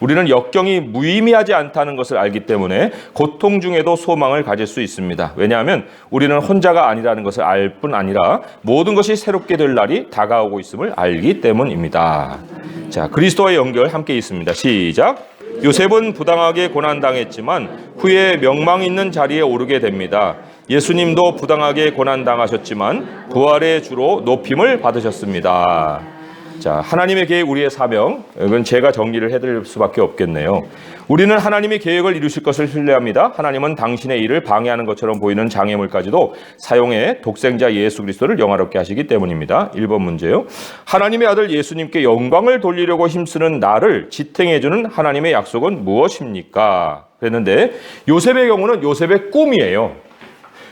S1: 우리는 역경이 무의미하지 않다는 것을 알기 때문에 고통 중에도 소망을 가질 수 있습니다. 왜냐하면 우리는 혼자가 아니라는 것을 알 뿐 아니라 모든 것이 새롭게 될 날이 다가오고 있음을 알기 때문입니다. 자, 그리스도와의 연결 함께 있습니다. 시작. 요셉은 부당하게 고난당했지만 후에 명망 있는 자리에 오르게 됩니다. 예수님도 부당하게 고난당하셨지만 부활의 주로 높임을 받으셨습니다. 자, 하나님의 계획, 우리의 사명, 이건 제가 정리를 해드릴 수밖에 없겠네요. 우리는 하나님의 계획을 이루실 것을 신뢰합니다. 하나님은 당신의 일을 방해하는 것처럼 보이는 장애물까지도 사용해 독생자 예수 그리스도를 영화롭게 하시기 때문입니다. 1번 문제요. 하나님의 아들 예수님께 영광을 돌리려고 힘쓰는 나를 지탱해주는 하나님의 약속은 무엇입니까? 그랬는데 요셉의 경우는 요셉의 꿈이에요.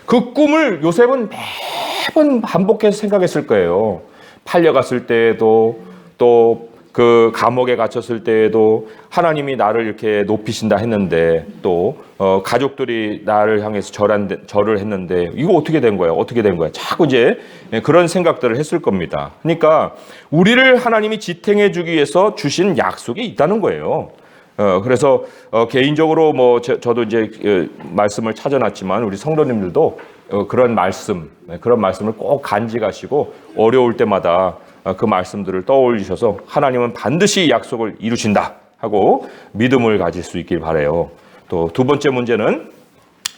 S1: 그 꿈을 요셉은 매번 반복해서 생각했을 거예요. 팔려갔을 때에도 또 그 감옥에 갇혔을 때에도 하나님이 나를 이렇게 높이신다 했는데 또 가족들이 나를 향해서 절을 했는데 이거 어떻게 된 거야? 어떻게 된 거야? 자꾸 이제 그런 생각들을 했을 겁니다. 그러니까 우리를 하나님이 지탱해 주기 위해서 주신 약속이 있다는 거예요. 그래서 개인적으로 저도 이제 말씀을 찾아놨지만 우리 성도님들도 그런 말씀을 꼭 간직하시고 어려울 때마다 그 말씀들을 떠올리셔서 하나님은 반드시 약속을 이루신다 하고 믿음을 가질 수 있길 바라요. 또 두 번째 문제는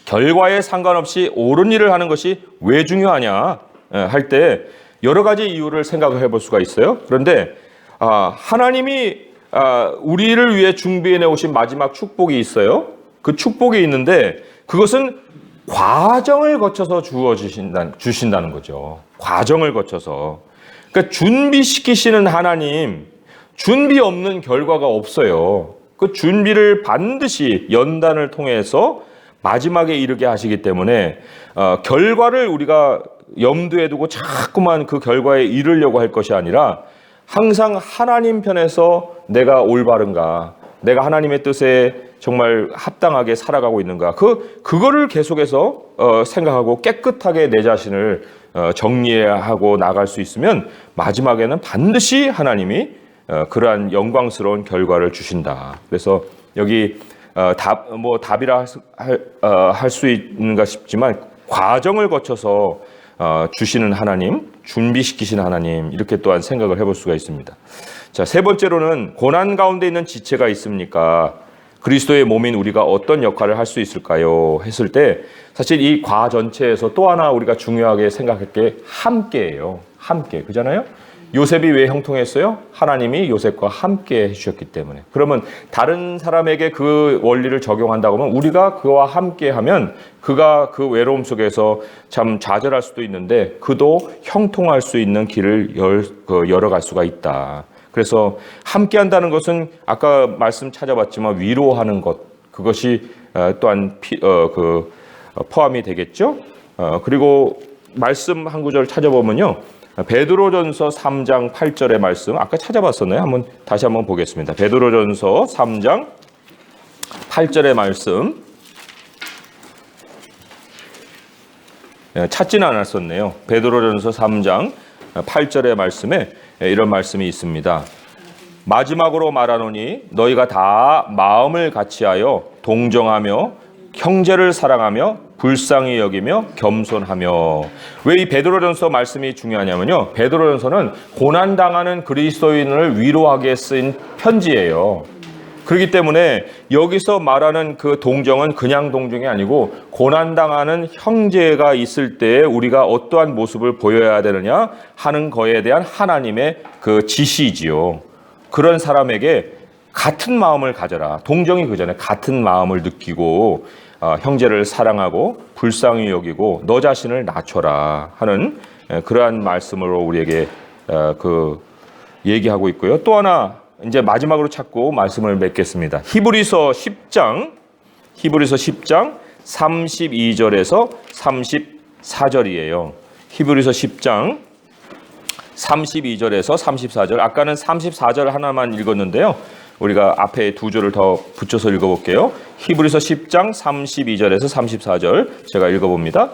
S1: 결과에 상관없이 옳은 일을 하는 것이 왜 중요하냐? 할 때 여러 가지 이유를 생각을 해볼 수가 있어요. 그런데 하나님이 우리를 위해 준비해 오신 마지막 축복이 있어요. 그 축복이 있는데 그것은 과정을 거쳐서 주신다는 거죠. 과정을 거쳐서. 그러니까 준비시키시는 하나님, 준비 없는 결과가 없어요. 그 준비를 반드시 연단을 통해서 마지막에 이르게 하시기 때문에 결과를 우리가 염두에 두고 자꾸만 그 결과에 이르려고 할 것이 아니라 항상 하나님 편에서 내가 올바른가, 내가 하나님의 뜻에 정말 합당하게 살아가고 있는가, 그거를 계속해서 생각하고 깨끗하게 내 자신을 정리하고 나갈 수 있으면 마지막에는 반드시 하나님이 그러한 영광스러운 결과를 주신다. 그래서 여기 답이라 할 수 있는가 싶지만 과정을 거쳐서 주시는 하나님, 준비시키시는 하나님, 이렇게 또한 생각을 해볼 수가 있습니다. 자, 세 번째로는 고난 가운데 있는 지체가 있습니까? 그리스도의 몸인 우리가 어떤 역할을 할 수 있을까요? 했을 때 사실 이 과 전체에서 또 하나 우리가 중요하게 생각할 게 함께예요. 함께. 그잖아요? 요셉이 왜 형통했어요? 하나님이 요셉과 함께 해주셨기 때문에. 그러면 다른 사람에게 그 원리를 적용한다고 하면 우리가 그와 함께 하면 그가 그 외로움 속에서 참 좌절할 수도 있는데 그도 형통할 수 있는 길을 열어갈 수가 있다. 그래서 함께 한다는 것은 아까 말씀 찾아봤지만 위로하는 것, 그것이 또한 포함이 되겠죠. 그리고 말씀 한 구절 찾아보면요, 베드로전서 3장 8절의 말씀 아까 찾아봤었나요? 다시 한번 보겠습니다. 베드로전서 3장 8절의 말씀 찾지는 않았었네요. 베드로전서 3장 8절의 말씀에 이런 말씀이 있습니다. 마지막으로 말하노니 너희가 다 마음을 같이하여 동정하며 형제를 사랑하며 불쌍히 여기며 겸손하며. 왜 이 베드로전서 말씀이 중요하냐면요, 베드로전서는 고난당하는 그리스도인을 위로하게 쓴 편지예요. 그렇기 때문에 여기서 말하는 그 동정은 그냥 동정이 아니고 고난당하는 형제가 있을 때 우리가 어떠한 모습을 보여야 되느냐 하는 거에 대한 하나님의 그 지시지요. 그런 사람에게 같은 마음을 가져라. 동정이 그전에 같은 마음을 느끼고 형제를 사랑하고 불쌍히 여기고 너 자신을 낮춰라 하는 그러한 말씀으로 우리에게 얘기하고 있고요. 또 하나 이제 마지막으로 찾고 말씀을 맺겠습니다. 히브리서 10장 32절에서 34절이에요. 히브리서 10장 32절에서 34절. 아까는 34절 하나만 읽었는데요. 우리가 앞에 두 줄을 더 붙여서 읽어볼게요. 히브리서 10장 32절에서 34절 제가 읽어봅니다.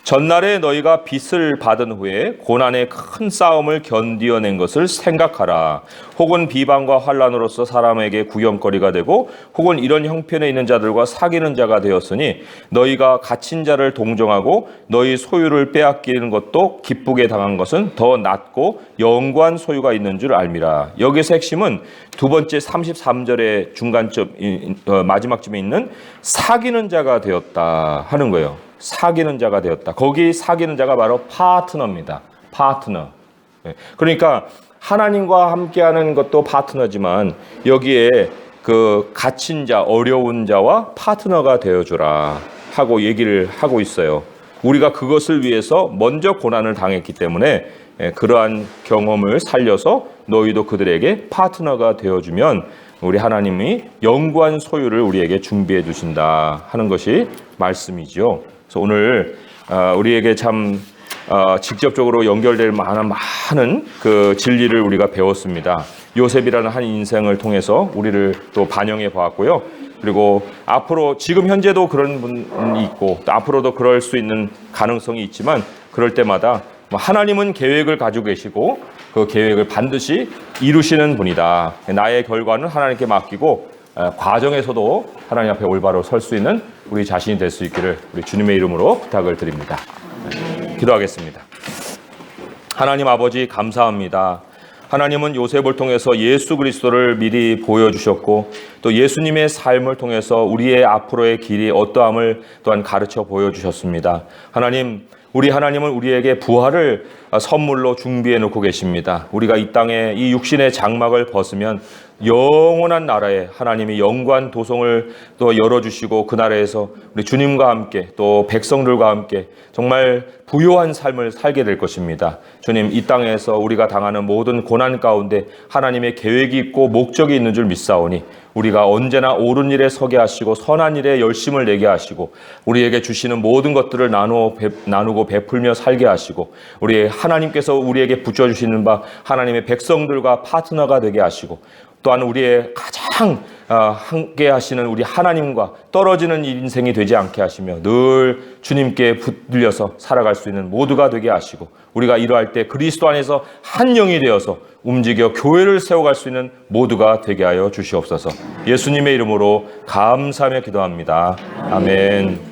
S1: 전날에 너희가 빚을 받은 후에 고난의 큰 싸움을 견디어낸 것을 생각하라. 혹은 비방과 환난으로서 사람에게 구경거리가 되고 혹은 이런 형편에 있는 자들과 사귀는 자가 되었으니 너희가 갇힌 자를 동정하고 너희 소유를 빼앗기는 것도 기쁘게 당한 것은 더 낫고 영구한 소유가 있는 줄 알미라. 여기서 핵심은 두 번째 33절의 중간점 마지막쯤에 있는 사귀는 자가 되었다 하는 거예요. 사귀는 자가 되었다. 거기 사귀는 자가 바로 파트너입니다. 파트너. 그러니까 하나님과 함께하는 것도 파트너지만 여기에 그 갇힌 자, 어려운 자와 파트너가 되어주라 하고 얘기를 하고 있어요. 우리가 그것을 위해서 먼저 고난을 당했기 때문에 그러한 경험을 살려서 너희도 그들에게 파트너가 되어주면 우리 하나님이 영구한 소유를 우리에게 준비해 주신다 하는 것이 말씀이죠. 그래서 오늘 우리에게 참 직접적으로 연결될 만한 많은 그 진리를 우리가 배웠습니다. 요셉이라는 한 인생을 통해서 우리를 또 반영해 보았고요. 그리고 앞으로 지금 현재도 그런 분이 있고 또 앞으로도 그럴 수 있는 가능성이 있지만 그럴 때마다 하나님은 계획을 가지고 계시고 그 계획을 반드시 이루시는 분이다. 나의 결과는 하나님께 맡기고 과정에서도 하나님 앞에 올바로 설 수 있는 우리 자신이 될 수 있기를 우리 주님의 이름으로 부탁을 드립니다. 기도하겠습니다. 하나님 아버지 감사합니다. 하나님은 요셉을 통해서 예수 그리스도를 미리 보여주셨고 또 예수님의 삶을 통해서 우리의 앞으로의 길이 어떠함을 또한 가르쳐 보여주셨습니다. 하나님, 우리 하나님은 우리에게 부활을 선물로 준비해 놓고 계십니다. 우리가 이 땅에 이 육신의 장막을 벗으면 영원한 나라에 하나님이 영관 도성을 또 열어주시고 그 나라에서 우리 주님과 함께 또 백성들과 함께 정말 부요한 삶을 살게 될 것입니다. 주님, 이 땅에서 우리가 당하는 모든 고난 가운데 하나님의 계획이 있고 목적이 있는 줄 믿사오니 우리가 언제나 옳은 일에 서게 하시고 선한 일에 열심을 내게 하시고 우리에게 주시는 모든 것들을 나누고 베풀며 살게 하시고 우리 하나님께서 우리에게 붙여주시는 바 하나님의 백성들과 파트너가 되게 하시고 또한 우리의 가장 함께 하시는 우리 하나님과 떨어지는 인생이 되지 않게 하시며 늘 주님께 붙들려서 살아갈 수 있는 모두가 되게 하시고 우리가 이러할 때 그리스도 안에서 한 영이 되어서 움직여 교회를 세워갈 수 있는 모두가 되게 하여 주시옵소서. 예수님의 이름으로 감사하며 기도합니다. 아멘.